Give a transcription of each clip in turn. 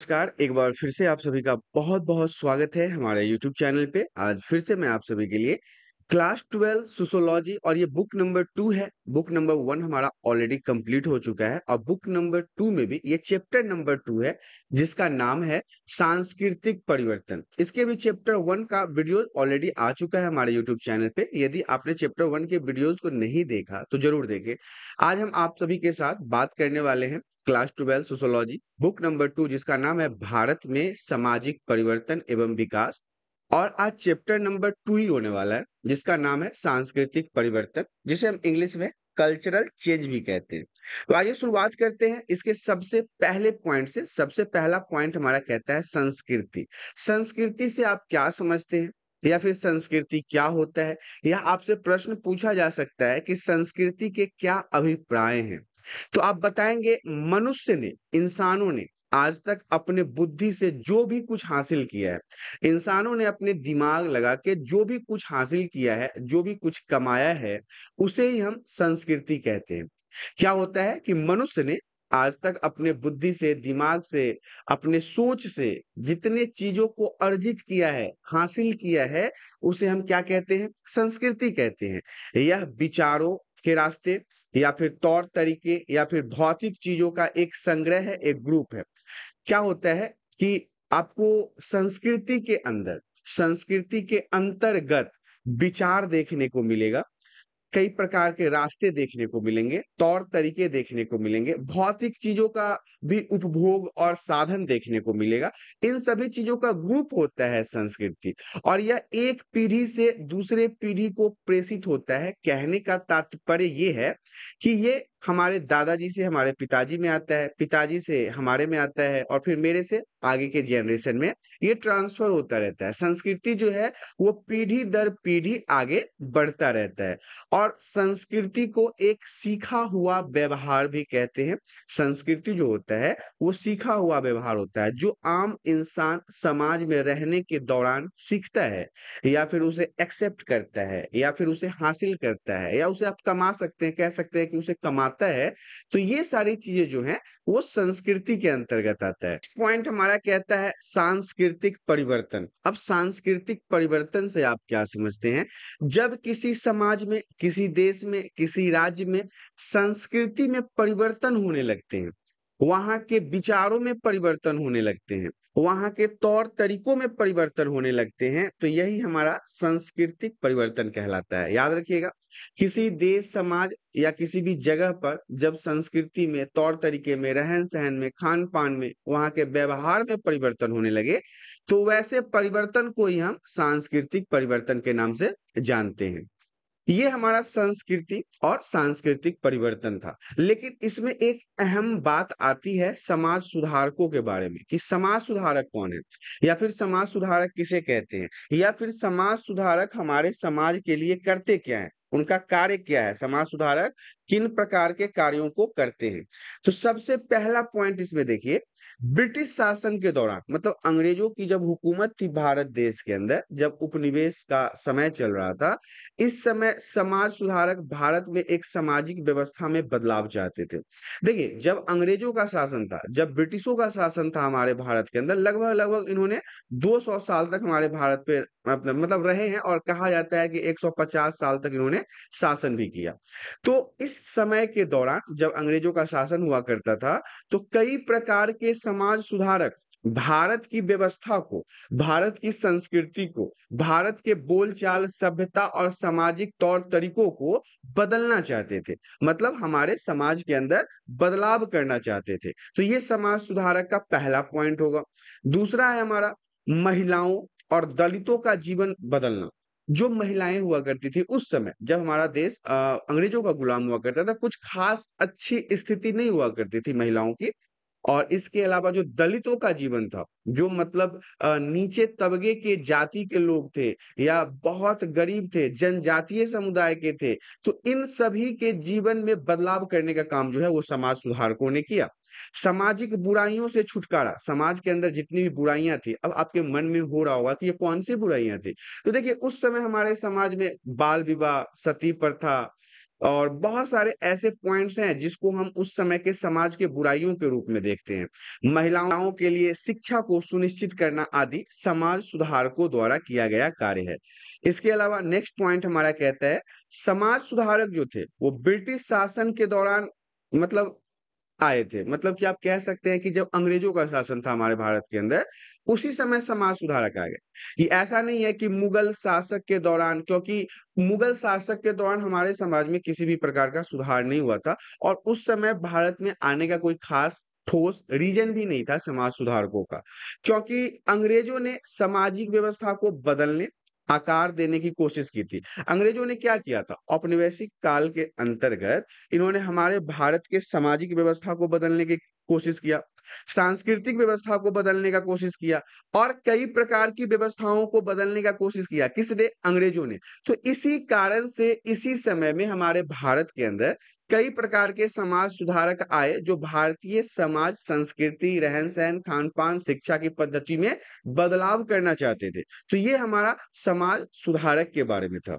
नमस्कार, एक बार फिर से आप सभी का बहुत-बहुत स्वागत है हमारे यूट्यूब चैनल पे। आज फिर से मैं आप सभी के लिए क्लास 12 सोशियोलॉजी और ये बुक नंबर 2 है। बुक नंबर 1 हमारा ऑलरेडी कंप्लीट हो चुका है और बुक नंबर 2 में भी ये चैप्टर नंबर 2 है, जिसका नाम है सांस्कृतिक परिवर्तन। इसके भी चैप्टर 1 का वीडियो ऑलरेडी आ चुका है हमारे यूट्यूब चैनल पे। यदि आपने चैप्टर 1 के वीडियोज़ को नहीं देखा, तो ज़रूर देखें। आज हम आप सभी के साथ बात करने वाले हैं क्लास 12 सोशियोलॉजी बुक नंबर 2, जिसका नाम है भारत में सामाजिक परिवर्तन एवं विकास। और आज चैप्टर नंबर 2 ही होने वाला है, जिसका नाम है सांस्कृतिक परिवर्तन, जिसे हम इंग्लिश में कल्चरल चेंज भी कहते हैं। तो आइए शुरुआत करते हैं इसके सबसे पहले पॉइंट से। सबसे पहला पॉइंट हमारा कहता है संस्कृति। संस्कृति से आप क्या समझते हैं, या फिर संस्कृति क्या होता है? या आपसे प्रश्न पूछा जा सकता है कि संस्कृति के क्या अभिप्राय हैं? तो आप बताएंगे मनुष्य ने, इंसानों ने आज तक अपने बुद्धि से जो भी कुछ हासिल किया है, इंसानों ने अपने दिमाग लगा के जो भी कुछ हासिल किया है, जो भी कुछ कमाया है, उसे ही हम संस्कृति कहते हैं। क्या होता है कि मनुष्य ने आज तक अपने बुद्धि से, दिमाग से, अपने सोच से जितने चीजों को अर्जित किया है, हासिल किया है, उसे हम क्या कहते हैं? संस्कृति कहते हैं। यह विचारों के रास्ते या फिर तौर तरीके या फिर भौतिक चीजों का एक संग्रह है, एक ग्रुप है। क्या होता है कि आपको संस्कृति के अंदर, संस्कृति के अंतर्गत विचार देखने को मिलेगा, कई प्रकार के रास्ते देखने को मिलेंगे, तौर तरीके देखने को मिलेंगे, भौतिक चीजों का भी उपभोग और साधन देखने को मिलेगा। इन सभी चीजों का ग्रुप होता है संस्कृति, और यह एक पीढ़ी से दूसरे पीढ़ी को प्रेषित होता है। कहने का तात्पर्य ये है कि ये हमारे दादाजी से हमारे पिताजी में आता है, पिताजी से हमारे में आता है, और फिर मेरे से आगे के जनरेशन में ये ट्रांसफर होता रहता है। संस्कृति जो है वो पीढ़ी दर पीढ़ी आगे बढ़ता रहता है। और संस्कृति को एक सीखा हुआ व्यवहार भी कहते हैं। संस्कृति जो होता है वो सीखा हुआ व्यवहार होता है, जो आम इंसान समाज में रहने के दौरान सीखता है, या फिर उसे एक्सेप्ट करता है, या फिर उसे हासिल करता है, या उसे आप कमा सकते हैं, कह सकते हैं कि उसे कमाता है। तो ये सारी चीजें जो हैं वो संस्कृति के अंतर्गत आता है। पॉइंट हमारा कहता है सांस्कृतिक परिवर्तन। अब सांस्कृतिक परिवर्तन से आप क्या समझते हैं? जब किसी समाज में, किसी देश में, किसी राज्य में संस्कृति में परिवर्तन होने लगते हैं, वहां के विचारों में परिवर्तन होने लगते हैं, वहां के तौर तरीकों में परिवर्तन होने लगते हैं, तो यही हमारा सांस्कृतिक परिवर्तन कहलाता है। याद रखिएगा, किसी देश, समाज या किसी भी जगह पर जब संस्कृति में, तौर तरीके में, रहन सहन में, खान पान में, वहां के व्यवहार में परिवर्तन होने लगे, तो वैसे परिवर्तन को ही हम सांस्कृतिक परिवर्तन के नाम से जानते हैं। ये हमारा संस्कृति और सांस्कृतिक परिवर्तन था। लेकिन इसमें एक अहम बात आती है समाज सुधारकों के बारे में, कि समाज सुधारक कौन है, या फिर समाज सुधारक किसे कहते हैं, या फिर समाज सुधारक हमारे समाज के लिए करते क्या है, उनका कार्य क्या है, समाज सुधारक किन प्रकार के कार्यों को करते हैं। तो सबसे पहला पॉइंट इसमें देखिए, ब्रिटिश शासन के दौरान, मतलब अंग्रेजों की जब हुकूमत थी भारत देश के अंदर, जब उपनिवेश का समय चल रहा था, इस समय समाज सुधारक भारत में एक सामाजिक व्यवस्था में बदलाव चाहते थे। देखिए, जब अंग्रेजों का शासन था, जब ब्रिटिशों का शासन था हमारे भारत के अंदर, लगभग लगभग इन्होंने 200 साल तक हमारे भारत पे मतलब रहे हैं, और कहा जाता है कि 150 साल तक इन्होंने शासन भी किया। तो इस समय के दौरान जब अंग्रेजों का शासन हुआ करता था, तो कई प्रकार के समाज सुधारक भारत की व्यवस्था को, भारत की संस्कृति को, भारत के बोलचाल, सभ्यता और सामाजिक तौर तरीकों को बदलना चाहते थे। मतलब हमारे समाज के अंदर बदलाव करना चाहते थे। तो ये समाज सुधारक का पहला पॉइंट होगा। दूसरा है हमारा महिलाओं और दलितों का जीवन बदलना। जो महिलाएं हुआ करती थी उस समय जब हमारा देश अंग्रेजों का गुलाम हुआ करता था, कुछ खास अच्छी स्थिति नहीं हुआ करती थी महिलाओं की। और इसके अलावा जो दलितों का जीवन था, जो मतलब नीचे तबके के जाति के लोग थे, या बहुत गरीब थे, जनजातीय समुदाय के थे, तो इन सभी के जीवन में बदलाव करने का काम जो है वो समाज सुधारकों ने किया। सामाजिक बुराइयों से छुटकारा, समाज के अंदर जितनी भी बुराइयां थी, अब आपके मन में हो रहा होगा कि ये कौन सी बुराइयां थी। तो देखिए, उस समय हमारे समाज में बाल विवाह, सती प्रथा, और बहुत सारे ऐसे पॉइंट्स हैं जिसको हम उस समय के समाज के बुराइयों के रूप में देखते हैं। महिलाओं के लिए शिक्षा को सुनिश्चित करना आदि समाज सुधारकों द्वारा किया गया कार्य है। इसके अलावा नेक्स्ट पॉइंट हमारा कहता है, समाज सुधारक जो थे वो ब्रिटिश शासन के दौरान मतलब आए थे। मतलब कि आप कह सकते हैं कि जब अंग्रेजों का शासन था हमारे भारत के अंदर, उसी समय समाज सुधारक आ गए। ये ऐसा नहीं है कि मुगल शासक के दौरान, क्योंकि मुगल शासक के दौरान हमारे समाज में किसी भी प्रकार का सुधार नहीं हुआ था और उस समय भारत में आने का कोई खास ठोस रीजन भी नहीं था समाज सुधारकों का, क्योंकि अंग्रेजों ने सामाजिक व्यवस्था को बदलने, आकार देने की कोशिश की थी। अंग्रेजों ने क्या किया था, औपनिवेशिक काल के अंतर्गत इन्होंने हमारे भारत के सामाजिक व्यवस्था को बदलने की कोशिश किया, सांस्कृतिक व्यवस्था को बदलने का कोशिश किया और कई प्रकार की व्यवस्थाओं को बदलने का कोशिश किया। किसने? अंग्रेजों ने। तो इसी कारण से इसी समय में हमारे भारत के अंदर कई प्रकार के समाज सुधारक आए जो भारतीय समाज, संस्कृति, रहन सहन, खान पान, शिक्षा की पद्धति में बदलाव करना चाहते थे। तो ये हमारा समाज सुधारक के बारे में था।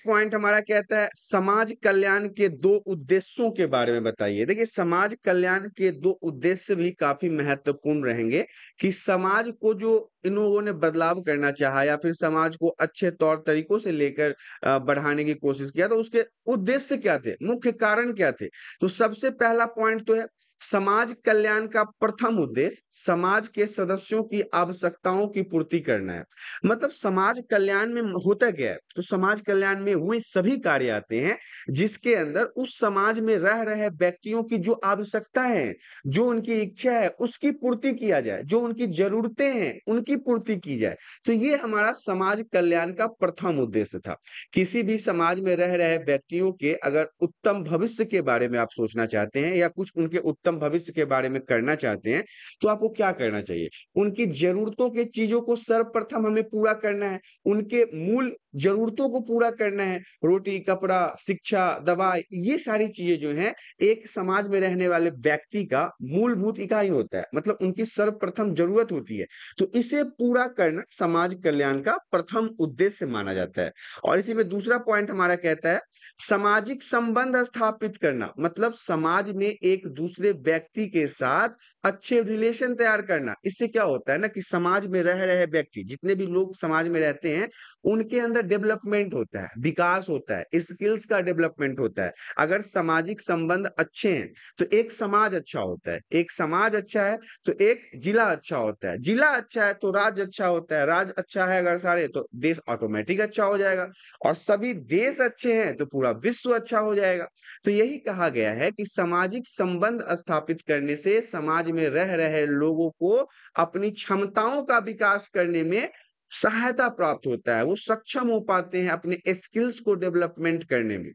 पॉइंट हमारा कहता है, समाज कल्याण के दो उद्देश्यों के बारे में बताइए। देखिए, समाज कल्याण के दो उद्देश्य भी काफी महत्वपूर्ण रहेंगे कि समाज को जो इन लोगों ने बदलाव करना चाहा या फिर समाज को अच्छे तौर तरीकों से लेकर बढ़ाने की कोशिश किया, तो उसके उद्देश्य क्या थे, मुख्य कारण क्या थे। तो सबसे पहला पॉइंट तो है, समाज कल्याण का प्रथम उद्देश्य समाज के सदस्यों की आवश्यकताओं की पूर्ति करना है। मतलब समाज कल्याण में होता क्या है, तो समाज कल्याण में वे सभी कार्य आते हैं जिसके अंदर उस समाज में रह रहे व्यक्तियों की जो आवश्यकता है, जो उनकी इच्छा है, उसकी पूर्ति किया जाए, जो उनकी जरूरतें हैं उनकी पूर्ति की जाए। तो ये हमारा समाज कल्याण का प्रथम उद्देश्य था। किसी भी समाज में रह रहे व्यक्तियों के अगर उत्तम भविष्य के बारे में आप सोचना चाहते हैं या कुछ उनके उत्तम भविष्य के बारे में करना चाहते हैं, तो आपको क्या करना चाहिए, उनकी जरूरतों के चीजों को सर्वप्रथम हमें पूरा करना है, उनके मूल जरूरतों को पूरा करना है। रोटी, कपड़ा, शिक्षा, दवा, ये सारी चीजें जो हैं एक समाज में रहने वाले व्यक्ति का मूलभूत इकाई होता है, मतलब उनकी सर्वप्रथम जरूरत होती है। तो इसे पूरा करना समाज कल्याण का प्रथम उद्देश्य माना जाता है। और इसी में दूसरा पॉइंट हमारा कहता है, सामाजिक संबंध स्थापित करना, मतलब समाज में एक दूसरे व्यक्ति के साथ अच्छे रिलेशन तैयार करना। इससे क्या होता है ना कि समाज में रह रहे व्यक्ति, जितने भी लोग समाज में रहते हैं, उनके अंदर डेवलपमेंट होता है, विकास होता है, स्किल्स का डेवलपमेंट होता है। अगर सामाजिक संबंध अच्छे हैं तो एक समाज अच्छा होता है, एक समाज अच्छा है तो एक जिला अच्छा होता है, जिला अच्छा है तो राज्य अच्छा होता है, राज्य अच्छा है अगर सारे तो देश ऑटोमेटिक अच्छा हो जाएगा, और सभी देश अच्छे हैं तो पूरा विश्व अच्छा हो जाएगा। तो यही कहा गया है कि सामाजिक संबंध स्थापित करने से समाज में रह रहे लोगों को अपनी क्षमताओं का विकास करने में सहायता प्राप्त होता है, वो सक्षम हो पाते हैं अपने स्किल्स को डेवलपमेंट करने में।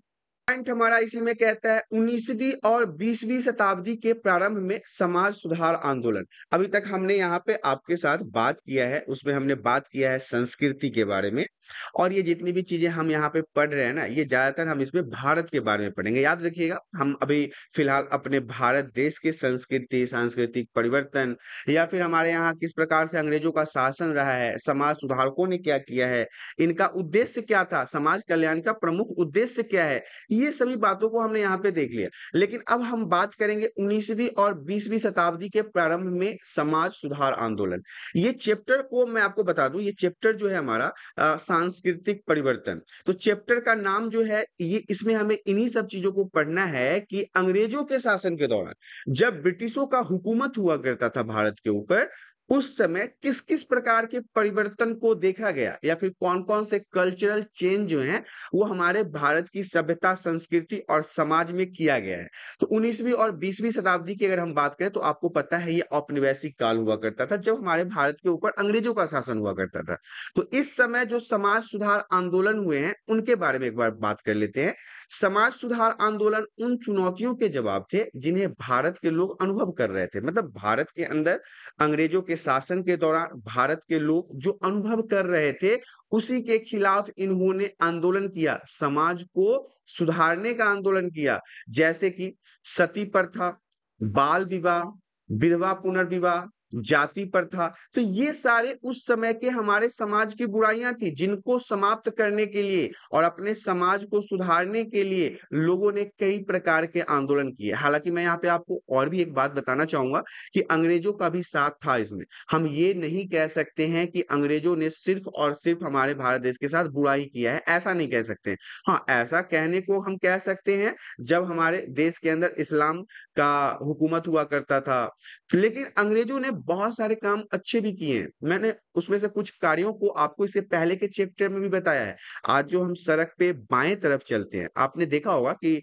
पॉइंट हमारा इसी में कहता है, 19वीं और 20वीं शताब्दी के प्रारंभ में समाज सुधार आंदोलन। अभी तक हमने यहाँ पे आपके साथ बात किया है, उसमें हमने बात किया है संस्कृति के बारे में, और ये जितनी भी चीजें हम यहाँ पे पढ़ रहे हैं ना, ये ज्यादातर हम इसमें भारत के बारे में पढ़ेंगे। याद रखिएगा, हम अभी फिलहाल अपने भारत देश के संस्कृति, सांस्कृतिक परिवर्तन, या फिर हमारे यहाँ किस प्रकार से अंग्रेजों का शासन रहा है, समाज सुधारकों ने क्या किया है, इनका उद्देश्य क्या था, समाज कल्याण का प्रमुख उद्देश्य क्या है, ये सभी बातों को हमने यहाँ पे देख लिया। लेकिन अब हम बात करेंगे 19वीं और 20वीं शताब्दी के प्रारंभ में समाज सुधार आंदोलन। ये चैप्टर को मैं आपको बता दूं, ये चैप्टर जो है हमारा सांस्कृतिक परिवर्तन। तो चैप्टर का नाम जो है ये, इसमें हमें इन्हीं सब चीजों को पढ़ना है कि अंग्रेजों के शासन के दौरान जब ब्रिटिशों का हुकूमत हुआ करता था भारत के ऊपर, उस समय किस किस प्रकार के परिवर्तन को देखा गया, या फिर कौन कौन से कल्चरल चेंज जो हैं वो हमारे भारत की सभ्यता, संस्कृति और समाज में किया गया है। तो 19वीं और 20वीं शताब्दी की अगर हम बात करें तो आपको पता है ये औपनिवेशिक काल हुआ करता था, जब हमारे भारत के ऊपर अंग्रेजों का शासन हुआ करता था। तो इस समय जो समाज सुधार आंदोलन हुए हैं उनके बारे में एक बार बात कर लेते हैं। समाज सुधार आंदोलन उन चुनौतियों के जवाब थे जिन्हें भारत के लोग अनुभव कर रहे थे। मतलब भारत के अंदर अंग्रेजों के शासन के दौरान भारत के लोग जो अनुभव कर रहे थे, उसी के खिलाफ इन्होंने आंदोलन किया, समाज को सुधारने का आंदोलन किया। जैसे कि सती प्रथा, बाल विवाह, विधवा पुनर्विवाह, जाति प्रथा। तो ये सारे उस समय के हमारे समाज की बुराइयां थी, जिनको समाप्त करने के लिए और अपने समाज को सुधारने के लिए लोगों ने कई प्रकार के आंदोलन किए। हालांकि मैं यहाँ पे आपको और भी एक बात बताना चाहूंगा कि अंग्रेजों का भी साथ था इसमें। हम ये नहीं कह सकते हैं कि अंग्रेजों ने सिर्फ और सिर्फ हमारे भारत देश के साथ बुराई किया है, ऐसा नहीं कह सकते। हाँ, ऐसा कहने को हम कह सकते हैं जब हमारे देश के अंदर इस्लाम का हुकूमत हुआ करता था। लेकिन अंग्रेजों ने बहुत सारे काम अच्छे भी किए हैं। मैंने उसमें से कुछ कार्यों को आपको इससे पहले के चैप्टर में भी बताया है। आज जो हम सड़क पे बाएं तरफ चलते हैं, आपने देखा होगा कि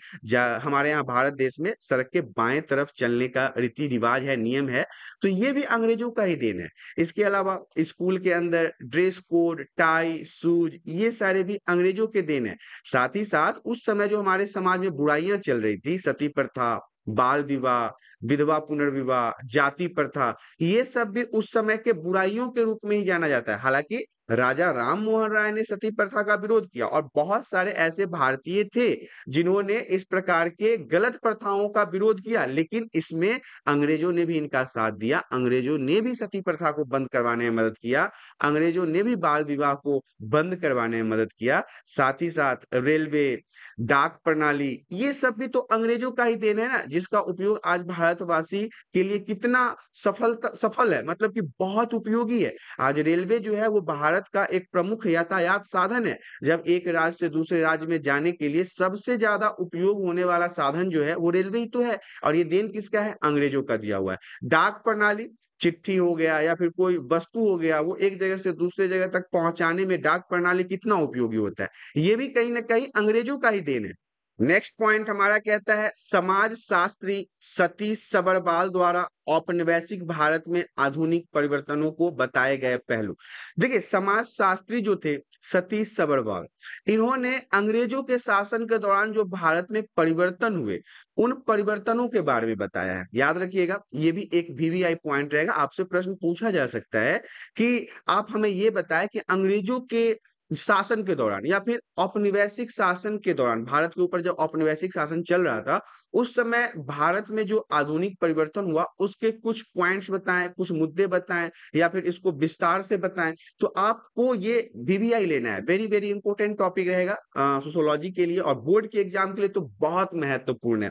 हमारे यहाँ भारत देश में सड़क के बाएं तरफ चलने का रीति रिवाज है, नियम है, तो ये भी अंग्रेजों का ही देन है। इसके अलावा स्कूल के अंदर ड्रेस कोड, टाई, शूज, ये सारे भी अंग्रेजों के देन है। साथ ही साथ उस समय जो हमारे समाज में बुराइयां चल रही थी, सती प्रथा, बाल विवाह, विधवा पुनर्विवाह, जाति प्रथा, ये सब भी उस समय के बुराइयों के रूप में ही जाना जाता है। हालांकि राजा राम मोहन राय ने सती प्रथा का विरोध किया और बहुत सारे ऐसे भारतीय थे जिन्होंने इस प्रकार के गलत प्रथाओं का विरोध किया, लेकिन इसमें अंग्रेजों ने भी इनका साथ दिया। अंग्रेजों ने भी सती प्रथा को बंद करवाने में मदद किया, अंग्रेजों ने भी बाल विवाह को बंद करवाने में मदद किया। साथ ही साथ रेलवे, डाक प्रणाली, ये सब भी तो अंग्रेजों का ही देन है ना, जिसका उपयोग आज भारतवासी के लिए कितना सफल है, मतलब कि बहुत उपयोगी है। आज रेलवे जो है वो भारत का एक प्रमुख यातायात साधन है। जब एक राज्य से दूसरे राज्य में जाने के लिए सबसे ज्यादा उपयोग होने वाला साधन जो है वो रेलवे ही तो है, और ये देन किसका है? अंग्रेजों का दिया हुआ है। डाक प्रणाली, चिट्ठी हो गया या फिर कोई वस्तु हो गया, वो एक जगह से दूसरे जगह तक पहुंचाने में डाक प्रणाली कितना उपयोगी होता है, ये भी कहीं ना कहीं अंग्रेजों का ही देन है। नेक्स्ट पॉइंट हमारा कहता है समाज शास्त्री सतीश सबरवाल द्वारा औपनिवेशिक भारत में आधुनिक परिवर्तनों को बताए गए पहलू। देखिए, समाज शास्त्री जो थे सतीश सबरवाल, इन्होंने अंग्रेजों के शासन के दौरान जो भारत में परिवर्तन हुए, उन परिवर्तनों के बारे में बताया है। याद रखिएगा, ये भी एक वीवीआई पॉइंट रहेगा, आपसे प्रश्न पूछा जा सकता है कि आप हमें ये बताएं कि अंग्रेजों के शासन के दौरान या फिर औपनिवेशिक शासन के दौरान, भारत के ऊपर जब औपनिवेशिक शासन चल रहा था, उस समय भारत में जो आधुनिक परिवर्तन हुआ उसके कुछ पॉइंट्स बताएं, कुछ मुद्दे बताएं, या फिर इसको विस्तार से बताएं। तो आपको ये वीवीआई लेना है, वेरी वेरी इंपॉर्टेंट टॉपिक रहेगा सोशोलॉजी के लिए और बोर्ड के एग्जाम के लिए तो बहुत महत्वपूर्ण है।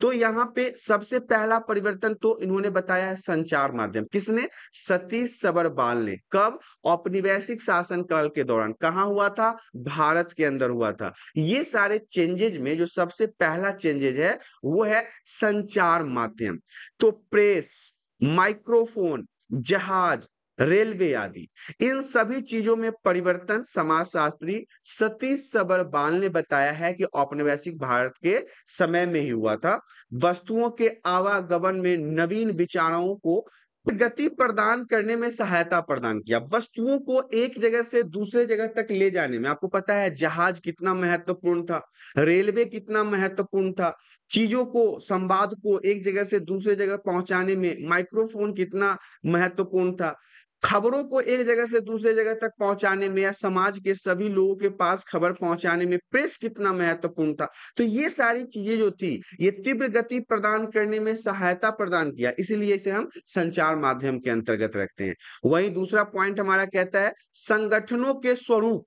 तो यहाँ पे सबसे पहला परिवर्तन तो इन्होंने बताया है संचार माध्यम। किसने? सतीश सबरवाल ने। कब? औपनिवेशिक शासन काल के दौरान। कहाँ हुआ था? भारत के अंदर हुआ था। ये सारे चेंजेज में जो सबसे पहला चेंजेज है वो है संचार माध्यम। तो प्रेस, माइक्रोफोन, जहाज, रेलवे आदि, इन सभी चीजों में परिवर्तन समाजशास्त्री सतीश सबरवाल ने बताया है कि औपनिवेशिक भारत के समय में ही हुआ था। वस्तुओं के आवागमन में नवीन विचारों को गति प्रदान करने में सहायता प्रदान किया। वस्तुओं को एक जगह से दूसरे जगह तक ले जाने में, आपको पता है जहाज कितना महत्वपूर्ण था, रेलवे कितना महत्वपूर्ण था, चीजों को, संवाद को एक जगह से दूसरे जगह पहुंचाने में माइक्रोफोन कितना महत्वपूर्ण था, खबरों को एक जगह से दूसरे जगह तक पहुंचाने में या समाज के सभी लोगों के पास खबर पहुंचाने में प्रेस कितना महत्वपूर्ण था। तो ये सारी चीजें जो थी, ये तीव्र गति प्रदान करने में सहायता प्रदान किया, इसीलिए इसे हम संचार माध्यम के अंतर्गत रखते हैं। वहीं दूसरा पॉइंट हमारा कहता है संगठनों के स्वरूप।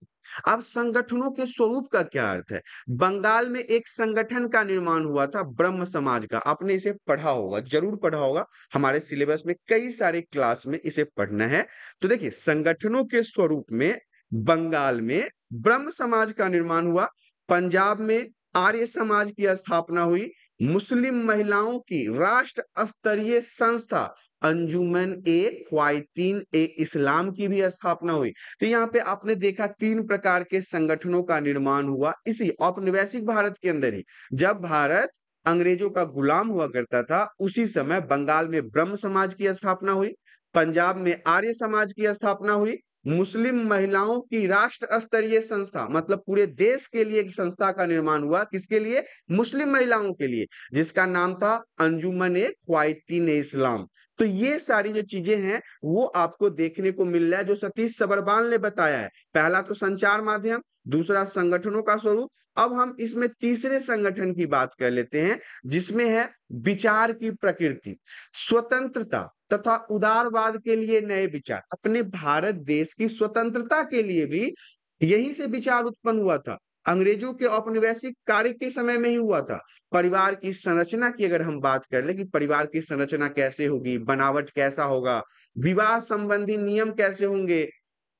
अब संगठनों के स्वरूप का क्या अर्थ है? बंगाल में एक संगठन का निर्माण हुआ था ब्रह्म समाज का, आपने इसे पढ़ा होगा, जरूर पढ़ा होगा, हमारे सिलेबस में कई सारे क्लास में इसे पढ़ना है। तो देखिए, संगठनों के स्वरूप में बंगाल में ब्रह्म समाज का निर्माण हुआ, पंजाब में आर्य समाज की स्थापना हुई, मुस्लिम महिलाओं की राष्ट्र स्तरीय संस्था अंजुमन ए ख्वातीन ए इस्लाम की भी स्थापना हुई। तो यहाँ पे आपने देखा तीन प्रकार के संगठनों का निर्माण हुआ इसी औपनिवेशिक भारत के अंदर ही। जब भारत अंग्रेजों का गुलाम हुआ करता था, उसी समय बंगाल में ब्रह्म समाज की स्थापना हुई, पंजाब में आर्य समाज की स्थापना हुई, मुस्लिम महिलाओं की राष्ट्र स्तरीय संस्था, मतलब पूरे देश के लिए एक संस्था का निर्माण हुआ। किसके लिए? मुस्लिम महिलाओं के लिए, जिसका नाम था अंजुमन ए ख्वातीन ए इस्लाम। तो ये सारी जो चीजें हैं वो आपको देखने को मिल रहा है जो सतीश सबरवाल ने बताया है। पहला तो संचार माध्यम, दूसरा संगठनों का स्वरूप। अब हम इसमें तीसरे संगठन की बात कर लेते हैं, जिसमें है विचार की प्रकृति, स्वतंत्रता, तथा उदारवाद के लिए नए विचार। अपने भारत देश की स्वतंत्रता के लिए भी यहीं से विचार उत्पन्न हुआ था। अंग्रेजों के औपनिवेशिक कार्य के समय में ही हुआ था। परिवार की संरचना की अगर हम बात कर ले कि परिवार की संरचना कैसे होगी, बनावट कैसा होगा, विवाह संबंधी नियम कैसे होंगे,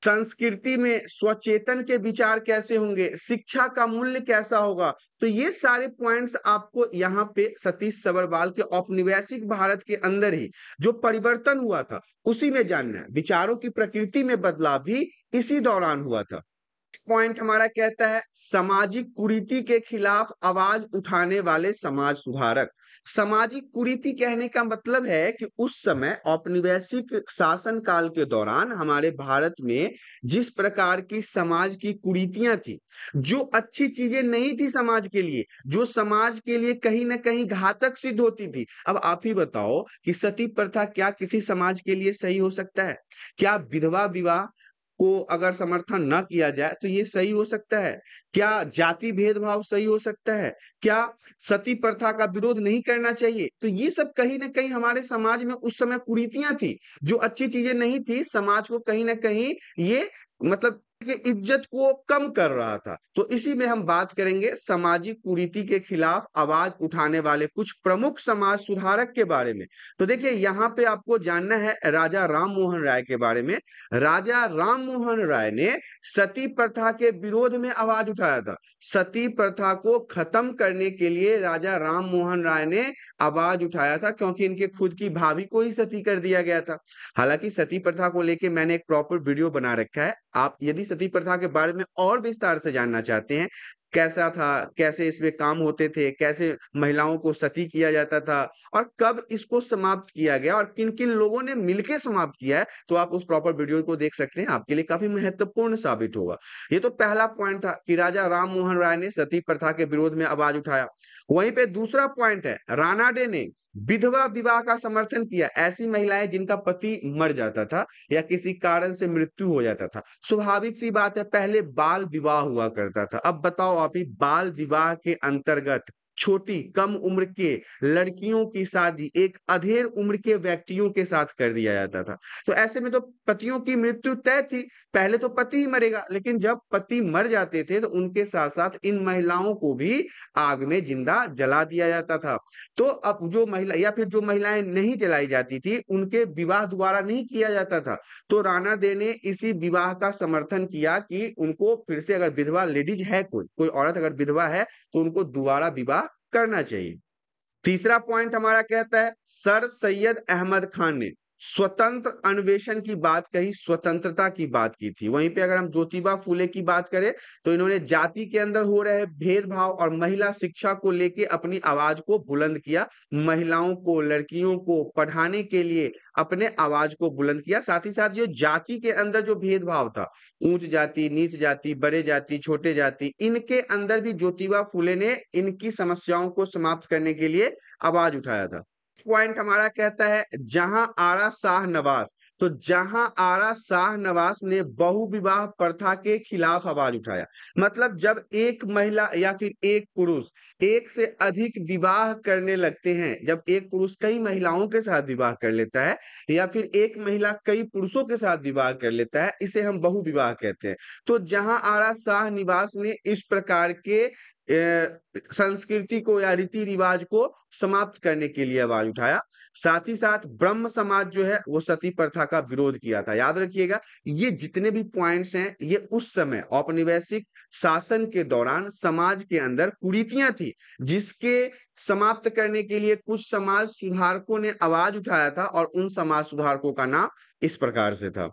संस्कृति में स्वचेतन के विचार कैसे होंगे, शिक्षा का मूल्य कैसा होगा, तो ये सारे पॉइंट्स आपको यहाँ पे सतीश सबरवाल के औपनिवेशिक भारत के अंदर ही जो परिवर्तन हुआ था उसी में जानना है। विचारों की प्रकृति में बदलाव भी इसी दौरान हुआ था। पॉइंट हमारा कहता है सामाजिक कुरीति के खिलाफ आवाज उठाने वाले समाज सुधारक। सामाजिक कुरीति कहने का मतलब है कि उस समय औपनिवेशिक शासन काल के दौरान हमारे भारत में जिस प्रकार की समाज की कुरीतियां थी, जो अच्छी चीजें नहीं थी समाज के लिए, जो समाज के लिए कहीं ना कहीं घातक सिद्ध होती थी। अब आप ही बताओ कि सती प्रथा क्या किसी समाज के लिए सही हो सकता है? क्या विधवा विवाह को अगर समर्थन न किया जाए तो ये सही हो सकता है? क्या जाति भेदभाव सही हो सकता है? क्या सती प्रथा का विरोध नहीं करना चाहिए? तो ये सब कहीं ना कहीं हमारे समाज में उस समय कुरीतियां थी, जो अच्छी चीजें नहीं थी। समाज को कहीं ना कहीं ये मतलब कि इज्जत को कम कर रहा था। तो इसी में हम बात करेंगे सामाजिक कुरीति के खिलाफ आवाज उठाने वाले कुछ प्रमुख समाज सुधारक के बारे में। तो देखिए यहाँ पे आपको जानना है राजा राम मोहन राय के बारे में। राजा राम मोहन राय ने सती प्रथा के विरोध में आवाज उठाया था। सती प्रथा को खत्म करने के लिए राजा राम मोहन राय ने आवाज उठाया था, क्योंकि इनके खुद की भाभी को ही सती कर दिया गया था। हालांकि सती प्रथा को लेके मैंने एक प्रॉपर वीडियो बना रखा है। आप यदि सती प्रथा के बारे में और विस्तार से जानना चाहते हैं, कैसा था, कैसे इसमें काम होते थे, कैसे महिलाओं को सती किया जाता था और कब इसको समाप्त किया गया और किन किन लोगों ने मिलकर समाप्त किया है, तो आप उस प्रॉपर वीडियो को देख सकते हैं। आपके लिए काफी महत्वपूर्ण साबित होगा। ये तो पहला पॉइंट था कि राजा राम मोहन राय ने सती प्रथा के विरोध में आवाज उठाया। वहीं पे दूसरा पॉइंट है रानाडे ने विधवा विवाह का समर्थन किया। ऐसी महिलाएं जिनका पति मर जाता था या किसी कारण से मृत्यु हो जाता था। स्वाभाविक सी बात है, पहले बाल विवाह हुआ करता था। अब बताओ आप ही, बाल विवाह के अंतर्गत छोटी कम उम्र के लड़कियों की शादी एक अधेड़ उम्र के व्यक्तियों के साथ कर दिया जाता था। तो ऐसे में तो पतियों की मृत्यु तय थी। पहले तो पति ही मरेगा, लेकिन जब पति मर जाते थे तो उनके साथ साथ इन महिलाओं को भी आग में जिंदा जला दिया जाता था। तो अब जो महिला या फिर जो महिलाएं नहीं जलाई जाती थी उनके विवाह दोबारा नहीं किया जाता था। तो राणा दे ने इसी विवाह का समर्थन किया कि उनको फिर से, अगर विधवा लेडीज है, कोई औरत अगर विधवा है तो उनको दोबारा विवाह करना चाहिए। तीसरा पॉइंट हमारा कहता है सर सैयद अहमद खान ने स्वतंत्र अन्वेषण की बात कही, स्वतंत्रता की बात की थी। वहीं पे अगर हम ज्योतिबा फूले की बात करें तो इन्होंने जाति के अंदर हो रहे भेदभाव और महिला शिक्षा को लेके अपनी आवाज को बुलंद किया। महिलाओं को, लड़कियों को पढ़ाने के लिए अपने आवाज को बुलंद किया। साथ ही साथ जो जाति के अंदर जो भेदभाव था, ऊंच जाति, नीच जाति, बड़े जाति, छोटे जाति, इनके अंदर भी ज्योतिबा फूले ने इनकी समस्याओं को समाप्त करने के लिए आवाज उठाया था। पॉइंट हमारा कहता है जहां आरा शाह नवाज। तो जहां आरा शाह नवाज ने बहु विवाह प्रथा के खिलाफ आवाज उठाया। मतलब जब एक महिला या फिर एक पुरुष एक से अधिक विवाह करने लगते हैं, जब एक पुरुष कई महिलाओं के साथ विवाह कर लेता है या फिर एक महिला कई पुरुषों के साथ विवाह कर लेता है, इसे हम बहु विवाह कहते हैं। तो जहां आरा शाह निवास ने इस प्रकार के संस्कृति को या रीति रिवाज को समाप्त करने के लिए आवाज उठाया। साथ ही साथ ब्रह्म समाज जो है वो सती प्रथा का विरोध किया था। याद रखिएगा, ये जितने भी पॉइंट्स हैं ये उस समय औपनिवेशिक शासन के दौरान समाज के अंदर कुरीतियां थी, जिसके समाप्त करने के लिए कुछ समाज सुधारकों ने आवाज उठाया था और उन समाज सुधारकों का नाम इस प्रकार से था।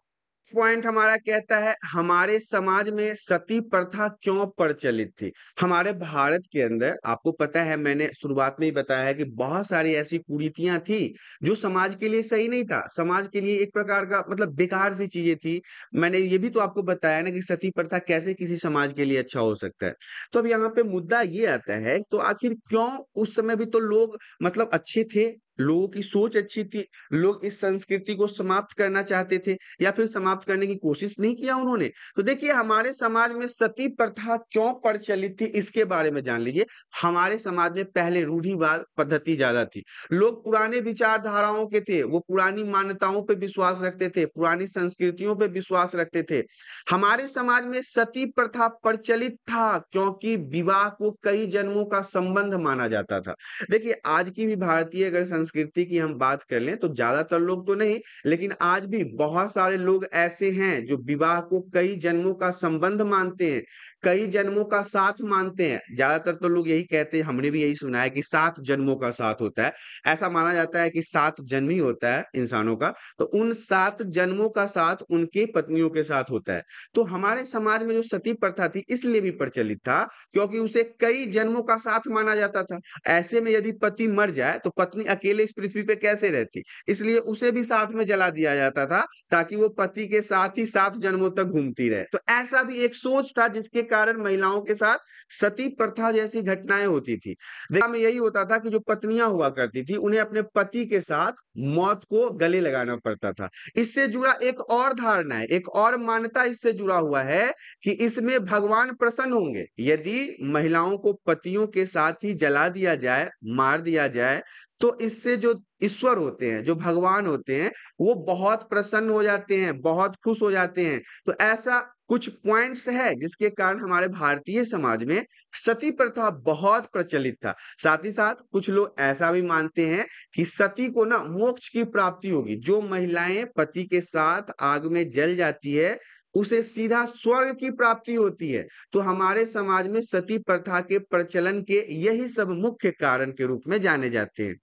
पॉइंट हमारा कहता है हमारे समाज में सती प्रथा क्यों प्रचलित थी। हमारे भारत के अंदर आपको पता है, मैंने शुरुआत में ही बताया है कि बहुत सारी ऐसी कुरीतियां थी जो समाज के लिए सही नहीं था, समाज के लिए एक प्रकार का मतलब बेकार सी चीजें थी। मैंने ये भी तो आपको बताया ना कि सती प्रथा कैसे किसी समाज के लिए अच्छा हो सकता है। तो अब यहाँ पे मुद्दा ये आता है, तो आखिर क्यों उस समय भी तो लोग मतलब अच्छे थे, लोगों की सोच अच्छी थी, लोग इस संस्कृति को समाप्त करना चाहते थे या फिर समाप्त करने की कोशिश नहीं किया उन्होंने। तो देखिए हमारे समाज में सती प्रथा क्यों प्रचलित थी इसके बारे में जान लीजिए। हमारे समाज में पहले रूढ़िवाद पद्धति ज्यादा थी। लोग पुराने विचारधाराओं के थे, वो पुरानी मान्यताओं पे विश्वास रखते थे, पुरानी संस्कृतियों पे विश्वास रखते थे। हमारे समाज में सती प्रथा प्रचलित था क्योंकि विवाह को कई जन्मों का संबंध माना जाता था। देखिए आज की भी भारतीय अगर संस्कृति की हम बात कर लें तो ज्यादातर लोग तो नहीं, लेकिन आज भी बहुत सारे लोग ऐसे हैं जो विवाह को कई जन्मों का संबंध मानते हैं, कई जन्मों का साथ मानते हैं। ज्यादातर तो लोग यही कहते हैं, हमने भी यही सुना है कि 7 जन्मों का साथ होता है। ऐसा माना जाता है कि 7 जन्म ही होता है इंसानों का, तो उन 7 जन्मों का साथ उनके पत्नियों के साथ होता है। तो हमारे समाज में जो सती प्रथा थी इसलिए भी प्रचलित था क्योंकि उसे कई जन्मों का साथ माना जाता था। ऐसे में यदि पति मर जाए तो पत्नी अकेले इस पृथ्वी पे कैसे रहती, इसलिए उसे भी साथ में जला दिया जाता था ताकि वो पति के साथ ही 7 जन्मों तक घूमती रहे। तो ऐसा भी एक सोच था जिसके कारण महिलाओं के साथ सती प्रथा जैसी घटनाएं होती थी। देखा में यही होता था कि जो पत्नियां हुआ करती थी उन्हें अपने पति के साथ मौत को गले लगाना पड़ता था। इससे जुड़ा एक और धारणा है, एक और मान्यता इससे जुड़ा हुआ है कि इसमें भगवान प्रसन्न होंगे। यदि महिलाओं को पतियों के साथ ही जला दिया जाए, मार दिया जाए, तो इससे जो ईश्वर होते हैं, जो भगवान होते हैं, वो बहुत प्रसन्न हो जाते हैं, बहुत खुश हो जाते हैं। तो ऐसा कुछ पॉइंट्स है जिसके कारण हमारे भारतीय समाज में सती प्रथा बहुत प्रचलित था। साथ ही साथ कुछ लोग ऐसा भी मानते हैं कि सती को ना मोक्ष की प्राप्ति होगी। जो महिलाएं पति के साथ आग में जल जाती है उसे सीधा स्वर्ग की प्राप्ति होती है। तो हमारे समाज में सती प्रथा के प्रचलन के यही सब मुख्य कारण के रूप में जाने जाते हैं।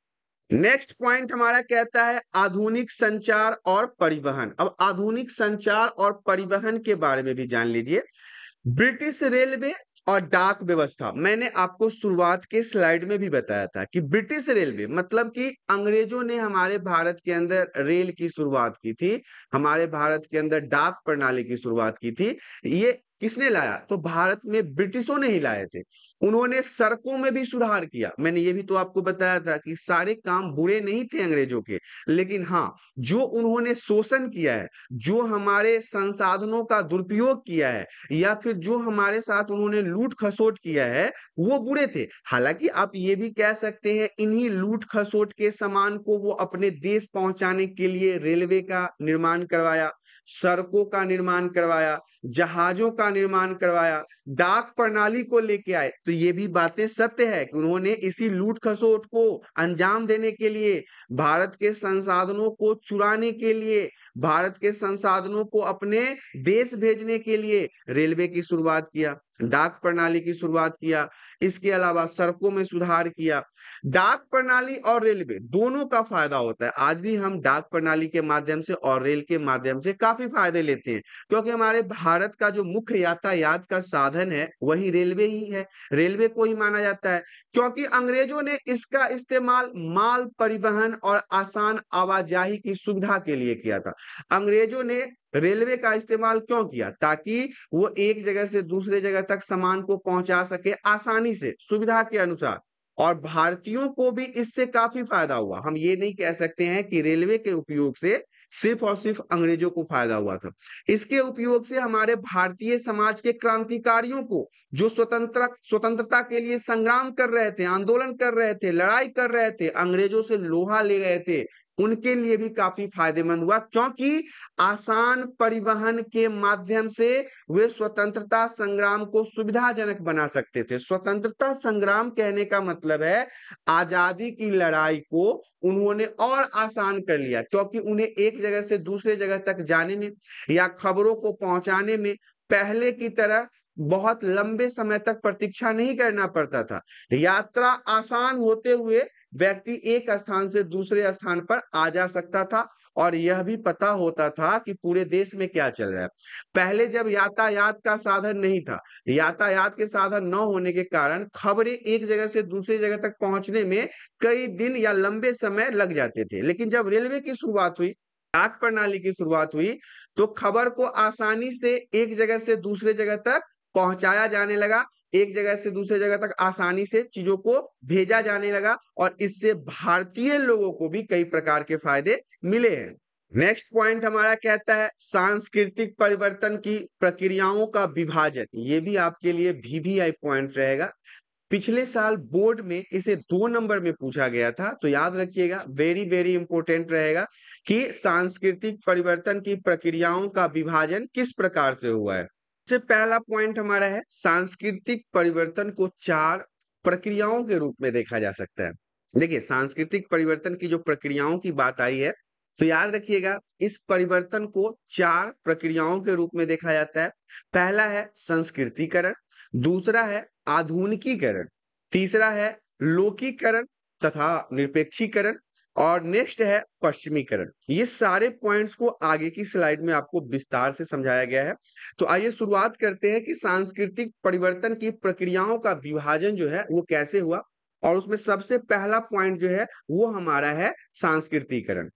नेक्स्ट पॉइंट हमारा कहता है आधुनिक संचार और परिवहन। अब आधुनिक संचार और परिवहन के बारे में भी जान लीजिए। ब्रिटिश रेलवे और डाक व्यवस्था, मैंने आपको शुरुआत के स्लाइड में भी बताया था कि ब्रिटिश रेलवे मतलब कि अंग्रेजों ने हमारे भारत के अंदर रेल की शुरुआत की थी, हमारे भारत के अंदर डाक प्रणाली की शुरुआत की थी। ये किसने लाया? तो भारत में ब्रिटिशों ने ही लाए थे। उन्होंने सड़कों में भी सुधार किया। मैंने ये भी तो आपको बताया था कि सारे काम बुरे नहीं थे अंग्रेजों के, लेकिन हाँ, जो उन्होंने शोषण किया है, जो हमारे संसाधनों का दुरुपयोग किया है, या फिर जो हमारे साथ उन्होंने लूट खसोट किया है, वो बुरे थे। हालांकि आप ये भी कह सकते हैं इन्हीं लूट खसोट के सामान को वो अपने देश पहुंचाने के लिए रेलवे का निर्माण करवाया, सड़कों का निर्माण करवाया, जहाजों का निर्माण करवाया, डाक प्रणाली को लेके आए। तो ये भी बातें सत्य है कि उन्होंने इसी लूट खसोट को अंजाम देने के लिए, भारत के संसाधनों को चुराने के लिए, भारत के संसाधनों को अपने देश भेजने के लिए रेलवे की शुरुआत किया, डाक प्रणाली की शुरुआत किया। इसके अलावा सड़कों में सुधार किया। डाक प्रणाली और रेलवे दोनों का फायदा होता है। आज भी हम डाक प्रणाली के माध्यम से और रेल के माध्यम से काफी फायदे लेते हैं क्योंकि हमारे भारत का जो मुख्य यातायात का साधन है वही रेलवे ही है। रेलवे को ही माना जाता है क्योंकि अंग्रेजों ने इसका इस्तेमाल माल परिवहन और आसान आवाजाही की सुविधा के लिए किया था। अंग्रेजों ने रेलवे का इस्तेमाल क्यों किया? ताकि वो एक जगह से दूसरे जगह तक सामान को पहुंचा सके आसानी से, सुविधा के अनुसार। और भारतीयों को भी इससे काफी फायदा हुआ। हम ये नहीं कह सकते हैं कि रेलवे के उपयोग से सिर्फ और सिर्फ अंग्रेजों को फायदा हुआ था। इसके उपयोग से हमारे भारतीय समाज के क्रांतिकारियों को, जो स्वतंत्रता के लिए संग्राम कर रहे थे, आंदोलन कर रहे थे, लड़ाई कर रहे थे, अंग्रेजों से लोहा ले रहे थे, उनके लिए भी काफी फायदेमंद हुआ क्योंकि आसान परिवहन के माध्यम से वे स्वतंत्रता संग्राम को सुविधाजनक बना सकते थे। स्वतंत्रता संग्राम कहने का मतलब है आजादी की लड़ाई को उन्होंने और आसान कर लिया क्योंकि उन्हें एक जगह से दूसरे जगह तक जाने में या खबरों को पहुंचाने में पहले की तरह बहुत लंबे समय तक प्रतीक्षा नहीं करना पड़ता था। यात्रा आसान होते हुए व्यक्ति एक स्थान से दूसरे स्थान पर आ जा सकता था और यह भी पता होता था कि पूरे देश में क्या चल रहा है। पहले जब यातायात का साधन नहीं था, यातायात के साधन न होने के कारण खबरें एक जगह से दूसरी जगह तक पहुंचने में कई दिन या लंबे समय लग जाते थे। लेकिन जब रेलवे की शुरुआत हुई, डाक प्रणाली की शुरुआत हुई, तो खबर को आसानी से एक जगह से दूसरे जगह तक पहुंचाया जाने लगा। एक जगह से दूसरे जगह तक आसानी से चीजों को भेजा जाने लगा और इससे भारतीय लोगों को भी कई प्रकार के फायदे मिले हैं। नेक्स्ट पॉइंट हमारा कहता है सांस्कृतिक परिवर्तन की प्रक्रियाओं का विभाजन। ये भी आपके लिए VVI पॉइंट रहेगा। पिछले साल बोर्ड में इसे 2 नंबर में पूछा गया था, तो याद रखिएगा, वेरी वेरी इंपॉर्टेंट रहेगा कि सांस्कृतिक परिवर्तन की प्रक्रियाओं का विभाजन किस प्रकार से हुआ है। सबसे पहला पॉइंट हमारा है सांस्कृतिक परिवर्तन को 4 प्रक्रियाओं के रूप में देखा जा सकता है। देखिए, सांस्कृतिक परिवर्तन की जो प्रक्रियाओं की बात आई है, तो याद रखिएगा इस परिवर्तन को 4 प्रक्रियाओं के रूप में देखा जाता है। पहला है संस्कृतिकरण, दूसरा है आधुनिकीकरण, तीसरा है लोकीकरण तथा निरपेक्षीकरण और नेक्स्ट है पश्चिमीकरण। ये सारे पॉइंट्स को आगे की स्लाइड में आपको विस्तार से समझाया गया है। तो आइए शुरुआत करते हैं कि सांस्कृतिक परिवर्तन की प्रक्रियाओं का विभाजन जो है वो कैसे हुआ, और उसमें सबसे पहला पॉइंट जो है वो हमारा है सांस्कृतिकरण।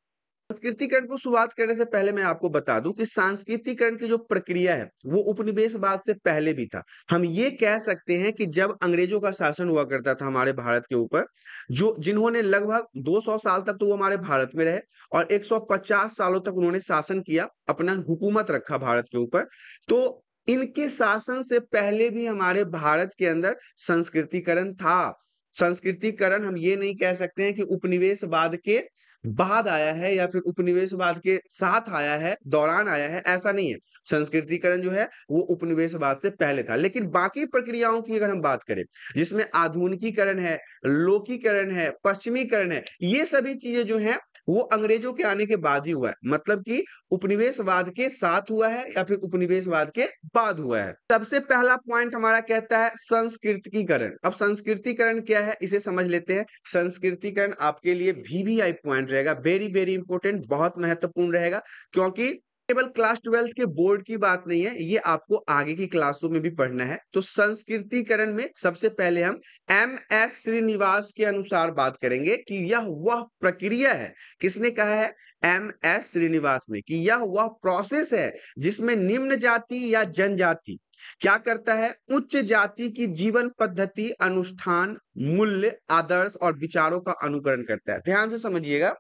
सांस्कृतिकरण को शुरुआत करने से पहले मैं आपको बता दूं कि सांस्कृतिकरण की जो प्रक्रिया है वो उपनिवेशवाद से पहले भी था। हम ये कह सकते हैं कि जब अंग्रेजों का शासन हुआ करता था हमारे भारत के ऊपर, जो जिन्होंने लगभग 200 साल तक तो वो हमारे भारत में रहे और 150 सालों तक उन्होंने शासन किया, अपना हुकूमत रखा भारत के ऊपर। तो इनके शासन से पहले भी हमारे भारत के अंदर संस्कृतिकरण था। संस्कृतिकरण हम ये नहीं कह सकते हैं कि उपनिवेशवाद के बाद आया है या फिर उपनिवेशवाद के साथ आया है, दौरान आया है, ऐसा नहीं है। संस्कृतिकरण जो है वो उपनिवेशवाद से पहले था। लेकिन बाकी प्रक्रियाओं की अगर हम बात करें, जिसमें आधुनिकीकरण है, लोकीकरण है, पश्चिमीकरण है, ये सभी चीजें जो हैं वो अंग्रेजों के आने के बाद ही हुआ है। मतलब कि उपनिवेशवाद के साथ हुआ है या फिर उपनिवेशवाद के बाद हुआ है। सबसे पहला पॉइंट हमारा कहता है संस्कृतिकरण। अब संस्कृतिकरण क्या है इसे समझ लेते हैं। संस्कृतिकरण आपके लिए VVI पॉइंट रहेगा, वेरी वेरी इंपॉर्टेंट, बहुत महत्वपूर्ण रहेगा, क्योंकि केवल क्लास 12 के बोर्ड की बात नहीं है, ये आपको आगे की क्लासों में भी पढ़ना है। तो संस्कृतिकरण में सबसे पहले हम MS श्रीनिवास के अनुसार बात करेंगे कि यह वह प्रक्रिया है, किसने कहा है, MS श्रीनिवास ने, कि यह वह प्रोसेस है जिसमें निम्न जाति या जनजाति क्या करता है, उच्च जाति की जीवन पद्धति, अनुष्ठान, मूल्य, आदर्श और विचारों का अनुकरण करता है। ध्यान से समझिएगा,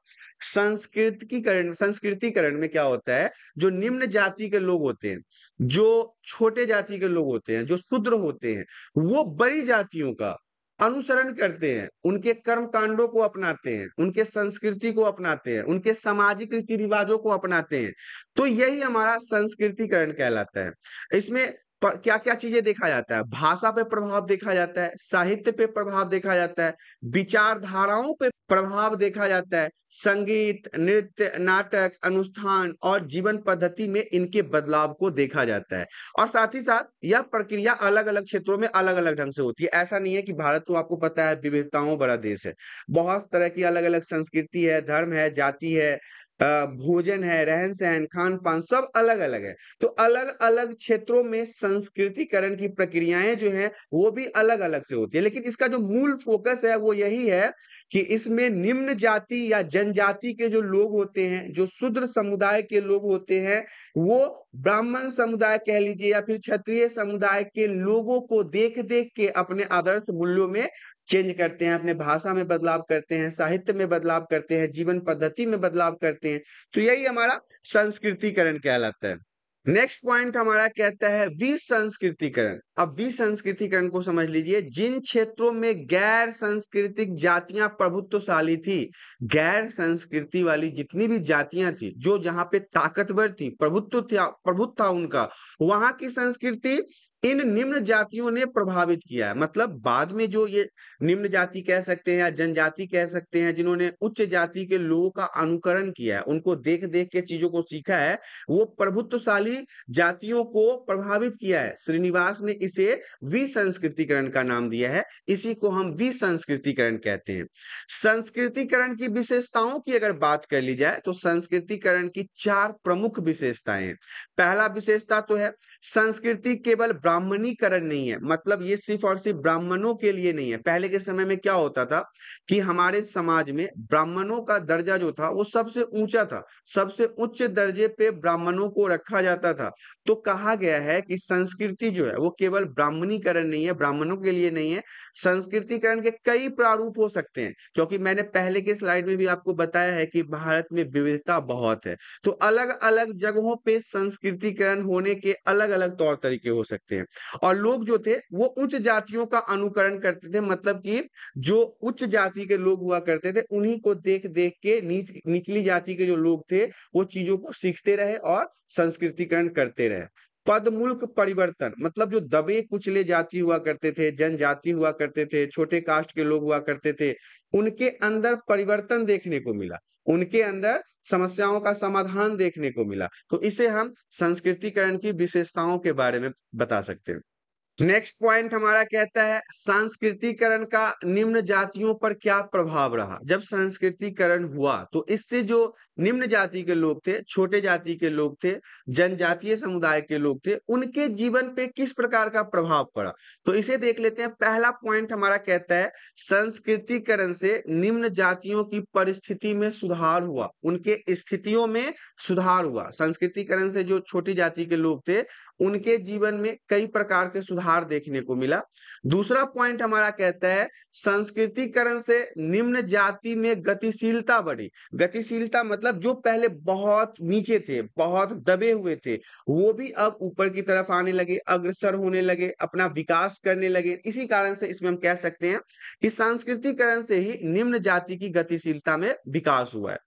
संस्कृतिकरण में क्या होता है, जो निम्न जाति के लोग होते हैं, जो छोटे जाति के लोग होते हैं, जो शूद्र होते हैं, वो बड़ी जातियों का अनुसरण करते हैं, उनके कर्म कांडों को अपनाते हैं, उनके संस्कृति को अपनाते हैं, उनके सामाजिक रीति रिवाजों को अपनाते हैं। तो यही हमारा संस्कृतिकरण कहलाता है। इसमें क्या क्या चीजें देखा जाता है, भाषा पे प्रभाव देखा जाता है, साहित्य पे प्रभाव देखा जाता है, विचारधाराओं पे प्रभाव देखा जाता है, संगीत, नृत्य, नाटक, अनुष्ठान और जीवन पद्धति में इनके बदलाव को देखा जाता है। और साथ ही साथ यह प्रक्रिया अलग अलग क्षेत्रों में अलग अलग ढंग से होती है। ऐसा नहीं है कि भारत तो आपको पता है विविधताओं भरा देश है, बहुत तरह की अलग अलग संस्कृति है, धर्म है, जाति है, भोजन है, रहन सहन, खान पान, सब अलग अलग है। तो अलग अलग क्षेत्रों में संस्कृतिकरण की प्रक्रियाएं जो हैं वो भी अलग अलग से होती है। लेकिन इसका जो मूल फोकस है वो यही है कि इसमें निम्न जाति या जनजाति के जो लोग होते हैं, जो शूद्र समुदाय के लोग होते हैं, वो ब्राह्मण समुदाय कह लीजिए या फिर क्षत्रिय समुदाय के लोगों को देख देख के अपने आदर्श मूल्यों में चेंज करते हैं, अपने भाषा में बदलाव करते हैं, साहित्य में बदलाव करते हैं, जीवन पद्धति में बदलाव करते हैं। तो यही हमारा संस्कृतिकरण कहलाता है। नेक्स्ट पॉइंट हमारा कहता है विसंस्कृतिकरण। अब विसंस्कृतिकरण को समझ लीजिए, जिन क्षेत्रों में गैर सांस्कृतिक जातियां प्रभुत्वशाली थी, गैर संस्कृति वाली जितनी भी जातियां थी, जो जहां पे ताकतवर थी, प्रभुत्व था उनका, वहां की संस्कृति इन निम्न जातियों ने प्रभावित किया है। मतलब बाद में जो ये निम्न जाति कह सकते हैं या जनजाति कह सकते हैं, जिन्होंने उच्च जाति के लोगों का अनुकरण किया है, उनको देख देख के चीजों को सीखा है, वो प्रभुत्वशाली जातियों को प्रभावित किया है। श्रीनिवास ने इसे विसंस्कृतिकरण का नाम दिया है, इसी को हम विसंस्कृतिकरण कहते हैं। संस्कृतिकरण की विशेषताओं की अगर बात कर ली जाए तो संस्कृतिकरण की 4 प्रमुख विशेषताएं हैं। पहला विशेषता तो है संस्कृति केवल ब्राह्मणीकरण नहीं है, मतलब ये सिर्फ और सिर्फ ब्राह्मणों के लिए नहीं है। पहले के समय में क्या होता था कि हमारे समाज में ब्राह्मणों का दर्जा जो था वो सबसे ऊंचा था, सबसे उच्च दर्जे पे ब्राह्मणों को रखा जाता था। तो कहा गया है कि संस्कृति जो है वो केवल ब्राह्मणीकरण नहीं है, ब्राह्मणों के लिए नहीं है। संस्कृतिकरण के कई प्रारूप हो सकते हैं, क्योंकि मैंने पहले के स्लाइड में भी आपको बताया है कि भारत में विविधता बहुत है। तो अलग अलग जगहों पे संस्कृतिकरण होने के अलग अलग तौर तरीके हो सकते हैं। और लोग जो थे वो उच्च जातियों का अनुकरण करते थे, मतलब कि जो उच्च जाति के लोग हुआ करते थे उन्हीं को देख देख के निचली जाति के जो लोग थे वो चीजों को सीखते रहे और संस्कृतिकरण करते रहे। पद मुल्क परिवर्तन, मतलब जो दबे कुचले जाति हुआ करते थे, जनजाति हुआ करते थे, छोटे कास्ट के लोग हुआ करते थे, उनके अंदर परिवर्तन देखने को मिला, उनके अंदर समस्याओं का समाधान देखने को मिला। तो इसे हम संस्कृतिकरण की विशेषताओं के बारे में बता सकते हैं। नेक्स्ट पॉइंट हमारा कहता है सांस्कृतिकरण का निम्न जातियों पर क्या प्रभाव रहा। जब संस्कृतिकरण हुआ तो इससे जो निम्न जाति के लोग थे, छोटे जाति के लोग थे, जनजातीय समुदाय के लोग थे, उनके जीवन पे किस प्रकार का प्रभाव पड़ा। तो इसे देख लेते हैं। पहला पॉइंट हमारा कहता है संस्कृतिकरण से निम्न जातियों की परिस्थिति में सुधार हुआ, उनके स्थितियों में सुधार हुआ। संस्कृतिकरण से जो छोटी जाति के लोग थे उनके जीवन में कई प्रकार के सुधार देखने को मिला। दूसरा पॉइंट हमारा कहता है संस्कृतिकरण से निम्न जाति में गतिशीलता बढ़ी। गतिशीलता मतलब जो पहले बहुत नीचे थे, बहुत दबे हुए थे, वो भी अब ऊपर की तरफ आने लगे, अग्रसर होने लगे, अपना विकास करने लगे। इसी कारण से इसमें हम कह सकते हैं कि सांस्कृतिकरण से ही निम्न जाति की गतिशीलता में विकास हुआ है।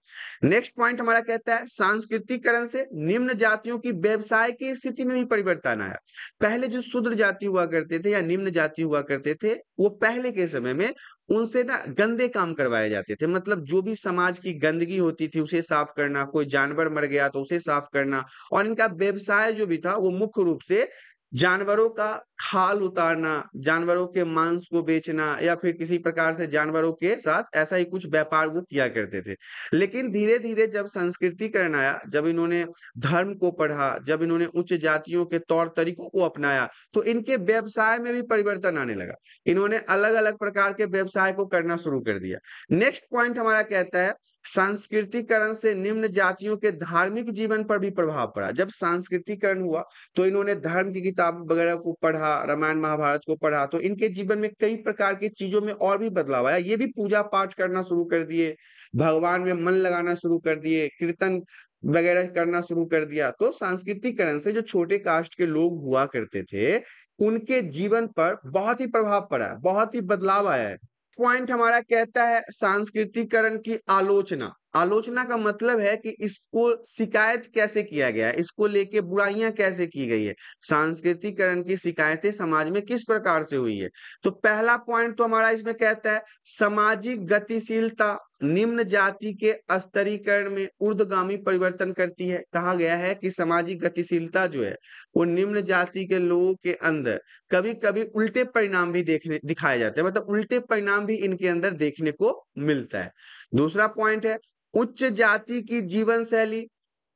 नेक्स्ट पॉइंट हमारा कहता है सांस्कृतिकरण से निम्न जातियों की व्यवसाय की स्थिति में भी परिवर्तन आया। पहले जो शूद्र जाति हुआ करते थे या निम्न जाति हुआ करते थे, वो पहले के समय में उनसे ना गंदे काम करवाए जाते थे, मतलब जो भी समाज की गंदगी होती थी उसे साफ करना, कोई जानवर मर गया तो उसे साफ करना। और इनका व्यवसाय जो भी था वो मुख्य रूप से जानवरों का खाल उतारना, जानवरों के मांस को बेचना, या फिर किसी प्रकार से जानवरों के साथ ऐसा ही कुछ व्यापार वो किया करते थे। लेकिन धीरे धीरे जब संस्कृतिकरण आया, जब इन्होंने धर्म को पढ़ा, जब इन्होंने उच्च जातियों के तौर तरीकों को अपनाया, तो इनके व्यवसाय में भी परिवर्तन आने लगा। इन्होंने अलग अलग प्रकार के व्यवसाय को करना शुरू कर दिया। नेक्स्ट पॉइंट हमारा कहता है सांस्कृतिकरण से निम्न जातियों के धार्मिक जीवन पर भी प्रभाव पड़ा। जब सांस्कृतिकरण हुआ तो इन्होंने धर्म की किताब वगैरह को पढ़ा, रामायण महाभारत को पढ़ा, तो इनके जीवन में कई प्रकार की चीजों में और भी बदलाव आया। ये भी पूजा पाठ करना शुरू कर दिए, भगवान में मन लगाना शुरू कर दिए, कीर्तन वगैरह करना शुरू कर दिया। तो सांस्कृतिकरण से जो छोटे कास्ट के लोग हुआ करते थे उनके जीवन पर बहुत ही प्रभाव पड़ा है, बहुत ही बदलाव आया है। पॉइंट हमारा कहता है सांस्कृतिकरण की आलोचना। आलोचना का मतलब है कि इसको शिकायत कैसे किया गया है, इसको लेके बुराइयां कैसे की गई है, सांस्कृतिकरण की शिकायतें समाज में किस प्रकार से हुई है। तो पहला पॉइंट तो हमारा इसमें कहता है सामाजिक गतिशीलता निम्न जाति के स्तरीकरण में ऊर्ध्वगामी परिवर्तन करती है। कहा गया है कि सामाजिक गतिशीलता जो है वो निम्न जाति के लोगों के अंदर कभी कभी उल्टे परिणाम भी देखने दिखाए जाते हैं, मतलब उल्टे परिणाम भी इनके अंदर देखने को मिलता है। दूसरा पॉइंट है उच्च जाति की जीवन शैली।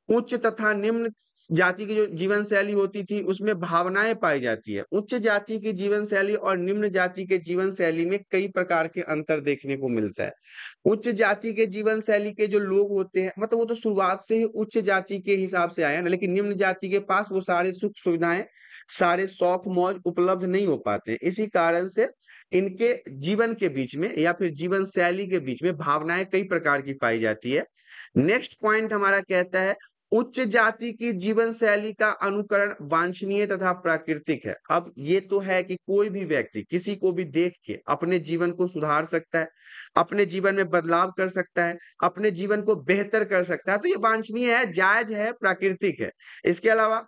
उच्च तथा निम्न जाति की जो जीवन शैली होती थी उसमें भावनाएं पाई जाती है। उच्च जाति की जीवन शैली और निम्न जाति के जीवन शैली में कई प्रकार के अंतर देखने को मिलता है। उच्च जाति के जीवन शैली के जो लोग होते हैं, मतलब वो तो शुरुआत से ही उच्च जाति के हिसाब से आए ना, लेकिन निम्न जाति के पास वो सारे सुख सुविधाएं, सारे शौक मौज उपलब्ध नहीं हो पाते। इसी कारण से इनके जीवन के बीच में या फिर जीवन शैली के बीच में भावनाएं कई प्रकार की पाई जाती है। नेक्स्ट पॉइंट हमारा कहता है उच्च जाति की जीवन शैली का अनुकरण वांछनीय तथा प्राकृतिक है। अब ये तो है कि कोई भी व्यक्ति किसी को भी देख के अपने जीवन को सुधार सकता है, अपने जीवन में बदलाव कर सकता है, अपने जीवन को बेहतर कर सकता है, तो ये वांछनीय है, जायज है, प्राकृतिक है। इसके अलावा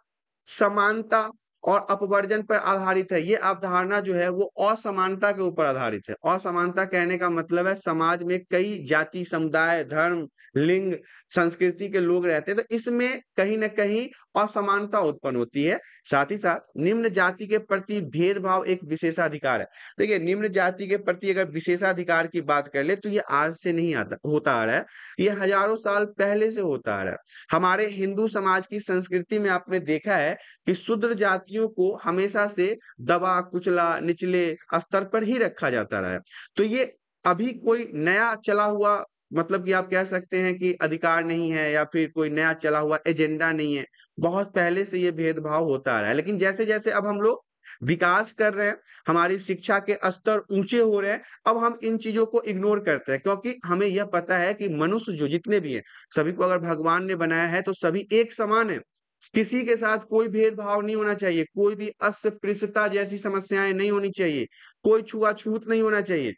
समानता और अपवर्जन पर आधारित है। ये अवधारणा जो है वो असमानता के ऊपर आधारित है। असमानता कहने का मतलब है समाज में कई जाति, समुदाय, धर्म, लिंग, संस्कृति के लोग रहते हैं, तो इसमें कहीं ना कहीं असमानता उत्पन्न होती है। साथ ही साथ निम्न जाति के प्रति भेदभाव एक विशेषाधिकार है। देखिए निम्न जाति के प्रति अगर विशेषाधिकार की बात कर ले तो ये आज से नहीं आता होता आ रहा है, ये हजारों साल पहले से होता आ रहा है। हमारे हिंदू समाज की संस्कृति में आपने देखा है कि शूद्र जातियों लड़कियों को हमेशा से दबा कुचला निचले स्तर पर ही रखा जाता रहा है। तो ये अभी कोई नया चला हुआ मतलब कि आप कह सकते हैं कि अधिकार नहीं है या फिर कोई नया चला हुआ एजेंडा नहीं है। बहुत पहले से ये भेदभाव होता आ रहा है, लेकिन जैसे-जैसे अब हम लोग विकास कर रहे हैं, हमारी शिक्षा के स्तर ऊँचे हो रहे हैं, अब हम इन चीज़ों को इग्नोर करते हैं क्योंकि हमें यह पता है कि मनुष्य जो जितने भी हैं, सभी को अगर भगवान ने बनाया है तो सभी एक समान हैं। किसी के साथ कोई भेदभाव नहीं होना चाहिए, कोई भी अस्पृश्यता जैसी समस्याएँ नहीं होनी चाहिए, कोई छुआ-छूत नहीं होना चाहिए।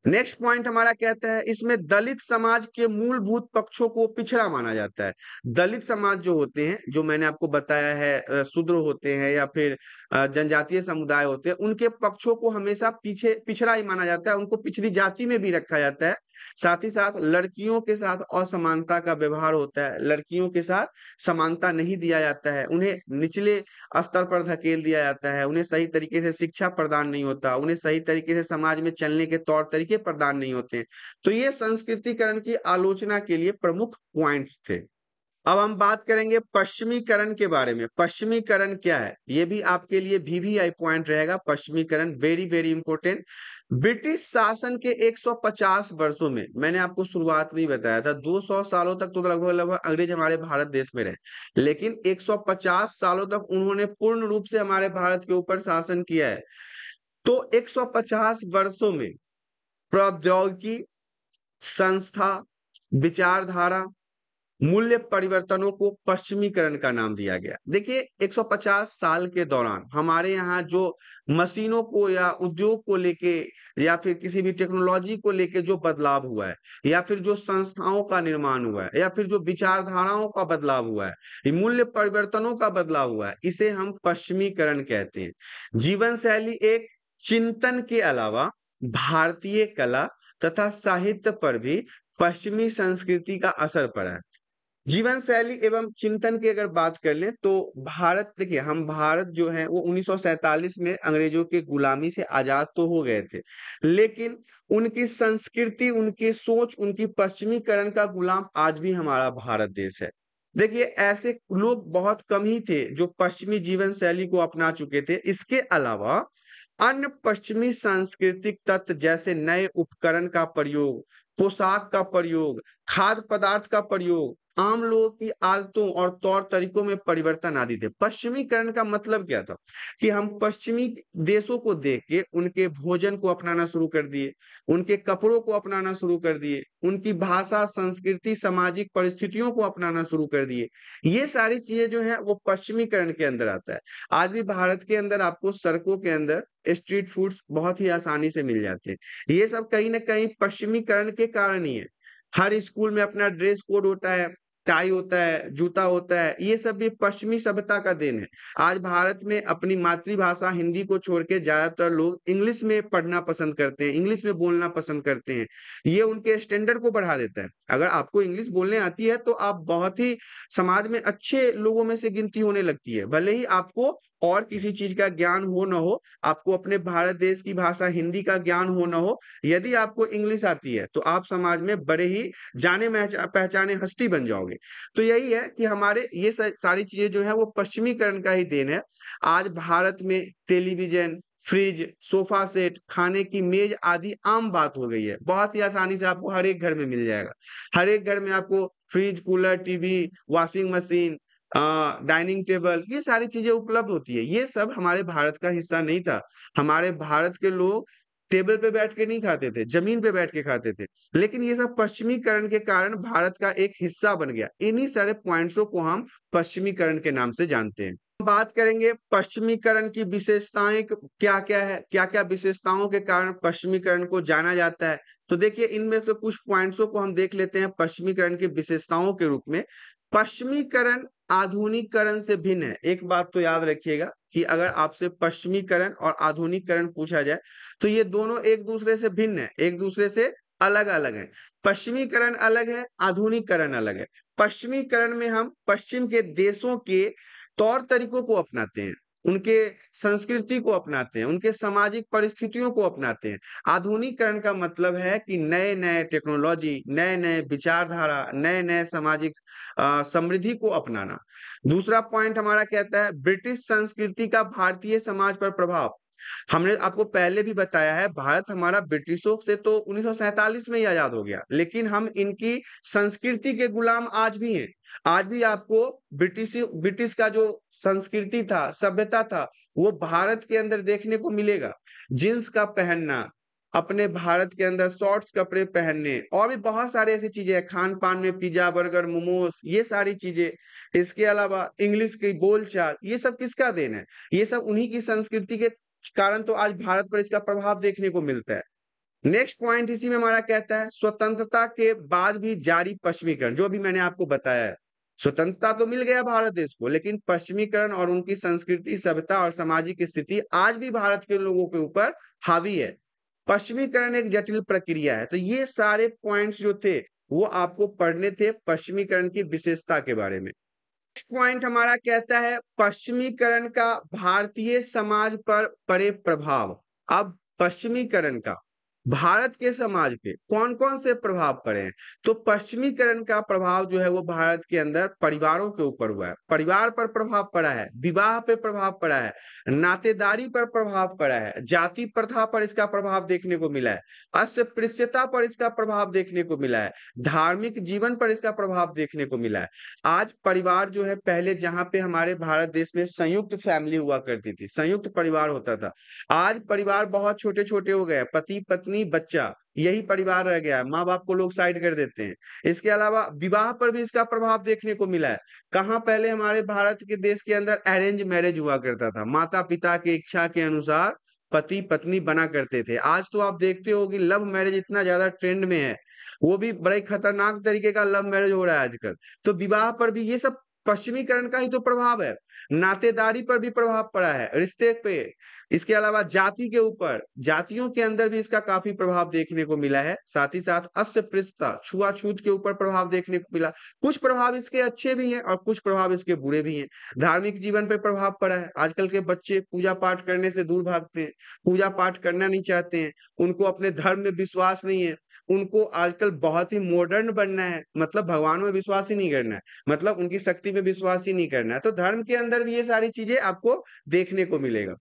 नेक्स्ट पॉइंट हमारा कहता है इसमें दलित समाज के मूलभूत पक्षों को पिछड़ा माना जाता है। दलित समाज जो होते हैं, जो मैंने आपको बताया है शूद्र होते हैं या फिर जनजातीय समुदाय होते हैं, उनके पक्षों को हमेशा पीछे पिछड़ा ही माना जाता है, उनको पिछड़ी जाति में भी रखा जाता है। साथ ही साथ लड़कियों के साथ असमानता का व्यवहार होता है, लड़कियों के साथ समानता नहीं दिया जाता है, उन्हें निचले स्तर पर धकेल दिया जाता है, उन्हें सही तरीके से शिक्षा प्रदान नहीं होता, उन्हें सही तरीके से समाज में चलने के तौर तरीके प्रदान नहीं होते हैं। तो ये संस्कृतिकरण की आलोचना के लिए प्रमुख पॉइंट्स थे। अब हम बात करेंगे पश्चिमीकरण के बारे में। पश्चिमीकरण क्या है? ये भी आपके लिए वीवीआई पॉइंट रहेगा। पश्चिमीकरण वेरी वेरी इंपॉर्टेंट। ब्रिटिश शासन के 150 वर्षों में मैंने आपको शुरुआत में ही बताया था 200 सालों तक तो लगभग-लगभग अंग्रेज हमारे भारत देश में रहे। लेकिन 150 सालों तक उन्होंने पूर्ण रूप से हमारे भारत के ऊपर शासन किया है। तो 150 वर्षों में प्रौद्योगिकी, संस्था, विचारधारा, मूल्य परिवर्तनों को पश्चिमीकरण का नाम दिया गया। देखिए 150 साल के दौरान हमारे यहाँ जो मशीनों को या उद्योग को लेके या फिर किसी भी टेक्नोलॉजी को लेके जो बदलाव हुआ है या फिर जो संस्थाओं का निर्माण हुआ है या फिर जो विचारधाराओं का बदलाव हुआ है, ये मूल्य परिवर्तनों का बदलाव हुआ है, इसे हम पश्चिमीकरण कहते हैं। जीवन शैली एक चिंतन के अलावा भारतीय कला तथा साहित्य पर भी पश्चिमी संस्कृति का असर पड़ा है। जीवन शैली एवं चिंतन की अगर बात कर लें तो भारत देखिए हम भारत जो है वो 1947 में अंग्रेजों के गुलामी से आजाद तो हो गए थे, लेकिन उनकी संस्कृति, उनकी सोच, उनकी पश्चिमीकरण का गुलाम आज भी हमारा भारत देश है। देखिए ऐसे लोग बहुत कम ही थे जो पश्चिमी जीवन शैली को अपना चुके थे। इसके अलावा अन्य पश्चिमी सांस्कृतिक तत्व जैसे नए उपकरण का प्रयोग, पोशाक का प्रयोग, खाद्य पदार्थ का प्रयोग, आम लोगों की आदतों और तौर तरीकों में परिवर्तन आदि थे। पश्चिमीकरण का मतलब क्या था कि हम पश्चिमी देशों को देख के उनके भोजन को अपनाना शुरू कर दिए, उनके कपड़ों को अपनाना शुरू कर दिए, उनकी भाषा, संस्कृति, सामाजिक परिस्थितियों को अपनाना शुरू कर दिए। ये सारी चीजें जो है वो पश्चिमीकरण के अंदर आता है। आज भी भारत के अंदर आपको सड़कों के अंदर स्ट्रीट फूड्स बहुत ही आसानी से मिल जाते हैं। ये सब कहीं न कहीं पश्चिमीकरण के कारण ही है। हर स्कूल में अपना ड्रेस कोड होता है, टाई होता है, जूता होता है, ये सब भी पश्चिमी सभ्यता का देन है। आज भारत में अपनी मातृभाषा हिंदी को छोड़ के ज़्यादातर लोग इंग्लिश में पढ़ना पसंद करते हैं, इंग्लिश में बोलना पसंद करते हैं। ये उनके स्टैंडर्ड को बढ़ा देता है। अगर आपको इंग्लिश बोलने आती है तो आप बहुत ही समाज में अच्छे लोगों में से गिनती होने लगती है। भले ही आपको और किसी चीज़ का ज्ञान हो ना हो, आपको अपने भारत देश की भाषा हिंदी का ज्ञान हो ना हो, यदि आपको इंग्लिश आती है तो आप समाज में बड़े ही जाने पहचाने हस्ती बन जाओगे। तो यही है कि हमारे ये सारी चीजें जो है वो पश्चिमीकरण का ही देन है। आज भारत में टेलीविजन, फ्रिज, सोफा सेट, खाने की मेज आदि आम बात हो गई है। बहुत ही आसानी से आपको हर एक घर में मिल जाएगा। हर एक घर में आपको fridge, cooler, TV, washing machine, dining table, ये सारी चीजें उपलब्ध होती है। ये सब हमारे भारत का हिस्सा नहीं था। हमारे भारत के लोग टेबल पे बैठ के नहीं खाते थे, जमीन पे बैठ के खाते थे। लेकिन ये सब पश्चिमीकरण के कारण भारत का एक हिस्सा बन गया। इन्हीं सारे पॉइंट्सों को हम पश्चिमीकरण के नाम से जानते हैं। बात करेंगे पश्चिमीकरण की विशेषताएं क्या-क्या है, क्या-क्या विशेषताओं के कारण पश्चिमीकरण को जाना जाता है। तो देखिए इनमें से कुछ पॉइंट्सों को हम देख लेते हैं पश्चिमीकरण की विशेषताओं के रूप में। पश्चिमीकरण आधुनिकीकरण से भिन्न है। एक बात तो याद रखिएगा कि अगर आपसे पश्चिमीकरण और आधुनिकीकरण पूछा जाए तो ये दोनों एक दूसरे से भिन्न है, एक दूसरे से अलग-अलग हैं। पश्चिमीकरण अलग है, आधुनिकीकरण अलग है। पश्चिमीकरण में हम पश्चिम के देशों के तौर तरीकों को अपनाते हैं, उनके संस्कृति को अपनाते हैं, उनके सामाजिक परिस्थितियों को अपनाते हैं। आधुनिकीकरण का मतलब है कि नए-नए टेक्नोलॉजी, नए-नए विचारधारा, नए-नए सामाजिक समृद्धि को अपनाना। दूसरा पॉइंट हमारा कहता है ब्रिटिश संस्कृति का भारतीय समाज पर प्रभाव। हमने आपको पहले भी बताया है, भारत हमारा ब्रिटिशों से तो 1947 में ही आजाद हो गया, लेकिन हम इनकी संस्कृति के गुलाम आज भी हैं। आज भी आपको ब्रिटिश का जो संस्कृति था, सभ्यता था, वो भारत के अंदर देखने को मिलेगा। जींस का पहनना, अपने भारत के अंदर शॉर्ट्स कपड़े पहनने और भी बहुत सारी ऐसी चीजें हैं, खान-पान में पिज़्ज़ा, बर्गर, मोमोस, ये सारी चीजें। इसके अलावा इंग्लिश की बोलचाल, ये सब किसका देन है? ये सब उन्हीं की संस्कृति के कारण तो आज भारत पर इसका प्रभाव देखने को मिलता है। नेक्स्ट पॉइंट इसी में हमारा कहता है स्वतंत्रता के बाद भी जारी पश्चिमीकरण, जो अभी मैंने आपको बताया है। स्वतंत्रता तो मिल गया भारत देश को, लेकिन पश्चिमीकरण और उनकी संस्कृति, सभ्यता और सामाजिक स्थिति आज भी भारत के लोगों के ऊपर हावी है। पश्चिमीकरण एक जटिल प्रक्रिया है। तो ये सारे पॉइंट्स जो थे वो आपको पढ़ने थे पश्चिमीकरण की विशेषता के बारे में। नेक्स्ट पॉइंट हमारा कहता है पश्चिमीकरण का भारतीय समाज पर पड़े प्रभाव। अब पश्चिमीकरण का भारत के समाज पे कौन-कौन से प्रभाव पड़े हैं? तो पश्चिमीकरण का प्रभाव जो है वो भारत के अंदर परिवारों के ऊपर हुआ है। परिवार पर प्रभाव पड़ा है, विवाह पे प्रभाव पड़ा है, नातेदारी पर प्रभाव पड़ा है, जाति प्रथा पर इसका प्रभाव देखने को मिला है, अस्पृश्यता पर इसका प्रभाव देखने को मिला है, धार्मिक जीवन पर इसका प्रभाव देखने को मिला है। आज परिवार जो है पहले जहाँ पे हमारे भारत देश में संयुक्त फैमिली हुआ करती थी, संयुक्त परिवार होता था। आज परिवार बहुत छोटे-छोटे हो गए हैं, पति-पत्नी, बच्चा, यही परिवार रह गया है, माँ-बाप को लोग साइड कर देते हैं। इसके अलावा विवाह पर भी इसका प्रभाव देखने को मिला है। कहाँ पहले हमारे भारत के देश के अंदर अरेंज मैरेज हुआ करता था, माता-पिता की इच्छा के अनुसार पति-पत्नी बना करते थे। आज तो आप देखते हो कि लव मैरेज इतना ज़्यादा ट्रेंड में है, वो भी बड़े खतरनाक तरीके का लव मैरेज हो रहा है आजकल। तो विवाह पर भी ये सब पश्चिमीकरण का ही तो प्रभाव है। नातेदारी पर भी प्रभाव पड़ा है, रिश्ते पे। इसके अलावा जाति के ऊपर, जातियों के अंदर भी इसका काफ़ी प्रभाव देखने को मिला है। साथ ही साथ अस्पृश्यता, छुआ-छूत के ऊपर प्रभाव देखने को मिला। कुछ प्रभाव इसके अच्छे भी हैं और कुछ प्रभाव इसके बुरे भी हैं। धार्मिक जीवन पे प्रभाव पड़ा है। आजकल के बच्चे पूजा-पाठ करने से दूर भागते हैं, पूजा-पाठ करना नहीं चाहते हैं, उनको अपने धर्म में विश्वास नहीं है। उनको आजकल बहुत ही मॉडर्न बनना है, मतलब भगवान में विश्वास ही नहीं करना है, मतलब उनकी शक्ति में विश्वास ही नहीं करना है। तो धर्म के अंदर भी ये सारी चीज़ें आपको देखने को मिलेगा।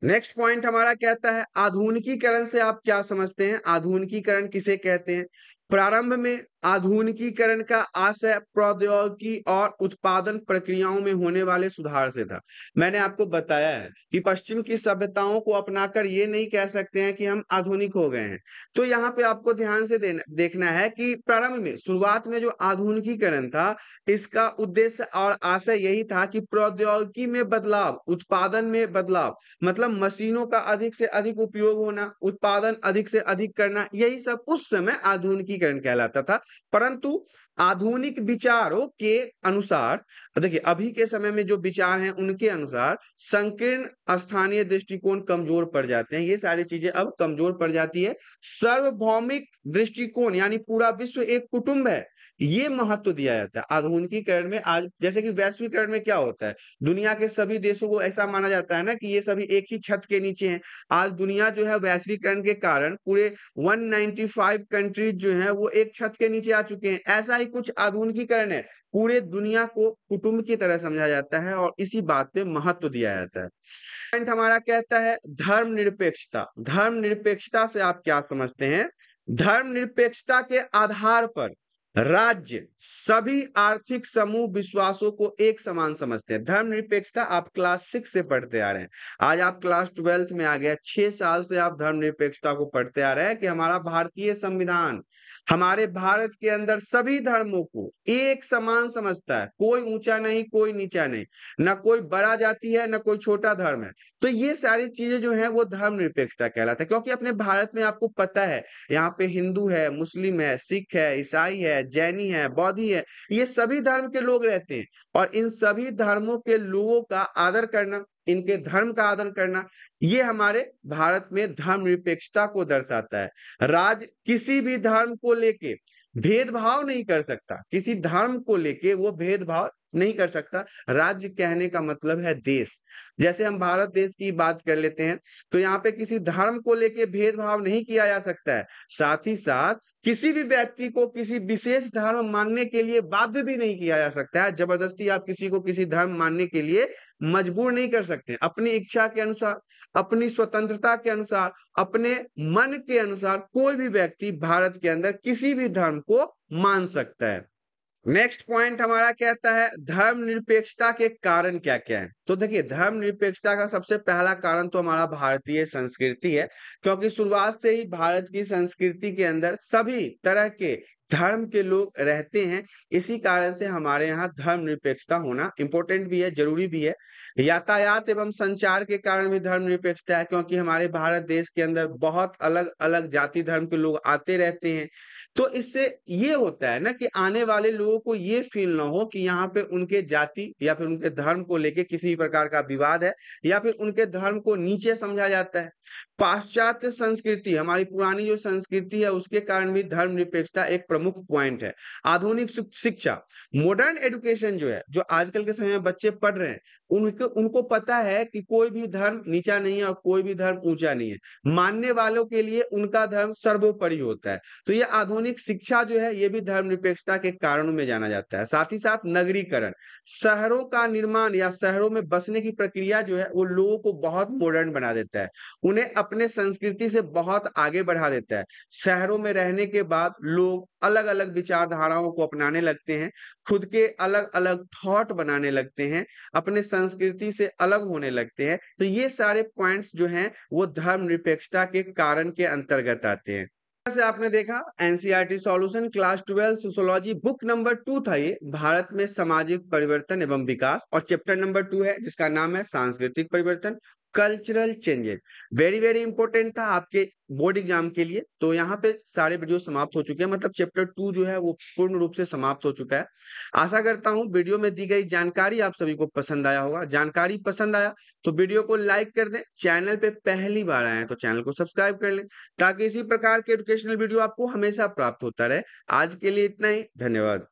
नेक्स्ट पॉइंट हमारा कहता है आधुनिकीकरण से आप क्या समझते हैं? आधुनिकीकरण किसे कहते हैं? प्रारंभ में आधुनिकीकरण का आशय प्रौद्योगिकी और उत्पादन प्रक्रियाओं में होने वाले सुधार से था। मैंने आपको बताया है कि पश्चिम की सभ्यताओं को अपनाकर ये नहीं कह सकते हैं कि हम आधुनिक हो गए हैं। तो यहाँ पे आपको ध्यान से देखना है कि प्रारंभ में शुरुआत में जो आधुनिकीकरण था, इसका उद्देश्य और आशय यही था कि प्रौद्योगिकी में बदलाव, उत्पादन में बदलाव, मतलब मशीनों का अधिक से अधिक उपयोग होना, उत्पादन अधिक से अधिक करना, यही सब उस समय आधुनिकीकरण कहलाता था। परंतु आधुनिक विचारों के अनुसार, देखिए अभी के समय में जो विचार हैं उनके अनुसार संकीर्ण स्थानीय दृष्टिकोण कमजोर पड़ जाते हैं। ये सारी चीजें अब कमजोर पड़ जाती है। सार्वभौमिक दृष्टिकोण यानी पूरा विश्व एक कुटुंब है, ये महत्व दिया जाता है आधुनिकीकरण में। आज जैसे कि वैश्वीकरण में क्या होता है, दुनिया के सभी देशों को ऐसा माना जाता है ना कि ये सभी एक ही छत के नीचे हैं। आज दुनिया जो है वैश्वीकरण के कारण पूरे 195 कंट्रीज जो हैं वो एक छत के नीचे आ चुके हैं। ऐसा ही कुछ आधुनिकीकरण है, पूरे दुनिया को कुटुंब की तरह समझा जाता है और इसी बात पे महत्व दिया जाता है। पॉइंट हमारा कहता है धर्मनिरपेक्षता। धर्मनिरपेक्षता से आप क्या समझते हैं? धर्मनिरपेक्षता के आधार पर राज्य सभी आर्थिक समूह विश्वासों को एक समान समझते हैं। धर्मनिरपेक्षता आप क्लास 6 से पढ़ते आ रहे हैं, आज आप क्लास 12th में आ गए। 6 साल से आप धर्मनिरपेक्षता को पढ़ते आ रहे हैं कि हमारा भारतीय संविधान हमारे भारत के अंदर सभी धर्मों को एक समान समझता है, कोई ऊंचा नहीं, कोई नीचा नहीं, ना कोई बड़ा जाति है, ना कोई छोटा धर्म है। तो ये सारी चीजें जो है वो धर्मनिरपेक्षता कहलाता है, क्योंकि अपने भारत में आपको पता है यहाँ पे हिंदू है, मुस्लिम है, सिख है, ईसाई है, जैनी है, बौद्धि है, ये सभी धर्म के लोग रहते हैं और इन सभी धर्मों के लोगों का आदर करना, इनके धर्म का आदर करना, ये हमारे भारत में धर्मनिरपेक्षता को दर्शाता है। राज्य किसी भी धर्म को लेके भेदभाव नहीं कर सकता, किसी धर्म को लेके वो भेदभाव नहीं कर सकता। राज्य कहने का मतलब है देश। जैसे हम भारत देश की बात कर लेते हैं, तो यहाँ पे किसी धर्म को लेके भेदभाव नहीं किया जा सकता है। साथ ही साथ किसी भी व्यक्ति को किसी विशेष धर्म मानने के लिए बाध्य भी नहीं किया जा सकता है। जबरदस्ती आप किसी को किसी धर्म मानने के लिए मजबूर नहीं कर सकते। अपनी इच्छा के अनुसार, अपनी स्वतंत्रता के अनुसार, अपने मन के अनुसार कोई भी व्यक्ति भारत के अंदर किसी भी धर्म को मान सकता है। नेक्स्ट पॉइंट हमारा कहता है धर्मनिरपेक्षता के कारण क्या क्या है। तो देखिए, धर्मनिरपेक्षता का सबसे पहला कारण तो हमारा भारतीय संस्कृति है, क्योंकि शुरुआत से ही भारत की संस्कृति के अंदर सभी तरह के धर्म के लोग रहते हैं। इसी कारण से हमारे यहाँ धर्मनिरपेक्षता होना इंपॉर्टेंट भी है, जरूरी भी है। यातायात एवं संचार के कारण भी धर्मनिरपेक्षता है, क्योंकि हमारे भारत देश के अंदर बहुत अलग अलग जाति धर्म के लोग आते रहते हैं। तो इससे ये होता है ना कि आने वाले लोगों को ये फील ना हो कि यहाँ पे उनके जाति या फिर उनके धर्म को लेके किसी भी प्रकार का विवाद है, या फिर उनके धर्म को नीचे समझा जाता है। पाश्चात्य संस्कृति, हमारी पुरानी जो संस्कृति है, उसके कारण भी धर्मनिरपेक्षता एक प्रमुख पॉइंट है। आधुनिक शिक्षा, मॉडर्न एजुकेशन जो है, जो आजकल के समय में बच्चे पढ़ रहे हैं, उनको पता है कि कोई भी धर्म नीचा नहीं है और कोई भी धर्म ऊंचा नहीं है। मानने वालों के लिए उनका धर्म सर्वोपरि होता है। तो ये आधुनिक शिक्षा जो है, ये भी धर्मनिरपेक्षता के कारणों में जाना जाता है। साथ ही साथ नगरीकरण, शहरों का निर्माण या शहरों में बसने की प्रक्रिया जो है, वो लोगों को बहुत मॉडर्न बना देता है, उन्हें अपने संस्कृति से बहुत आगे बढ़ा देता है। शहरों में रहने के बाद लोग अलग अलग विचारधाराओं को अपनाने लगते हैं, खुद के अलग अलग थॉट बनाने लगते हैं, अपने संस्कृति से अलग होने लगते हैं। तो ये सारे पॉइंट्स जो हैं, वो धर्मनिरपेक्षता के कारण के अंतर्गत आते हैं। से आपने देखा NCERT solution class 12 sociology book number 2 था ये, भारत में सामाजिक परिवर्तन एवं विकास, और चैप्टर नंबर 2 है जिसका नाम है सांस्कृतिक परिवर्तन, cultural changes. Very very important था आपके बोर्ड एग्जाम के लिए। तो यहाँ पे सारे वीडियो समाप्त हो चुके हैं, मतलब चैप्टर 2 जो है वो पूर्ण रूप से समाप्त हो चुका है। आशा करता हूँ वीडियो में दी गई जानकारी आप सभी को पसंद आया होगा। जानकारी पसंद आया तो वीडियो को लाइक कर दें, चैनल पे पहली बार आए हैं तो चैनल को सब्सक्राइब कर लें, ताकि इसी प्रकार के एजुकेशनल वीडियो आपको हमेशा प्राप्त होता रहे। आज के लिए इतना ही, धन्यवाद।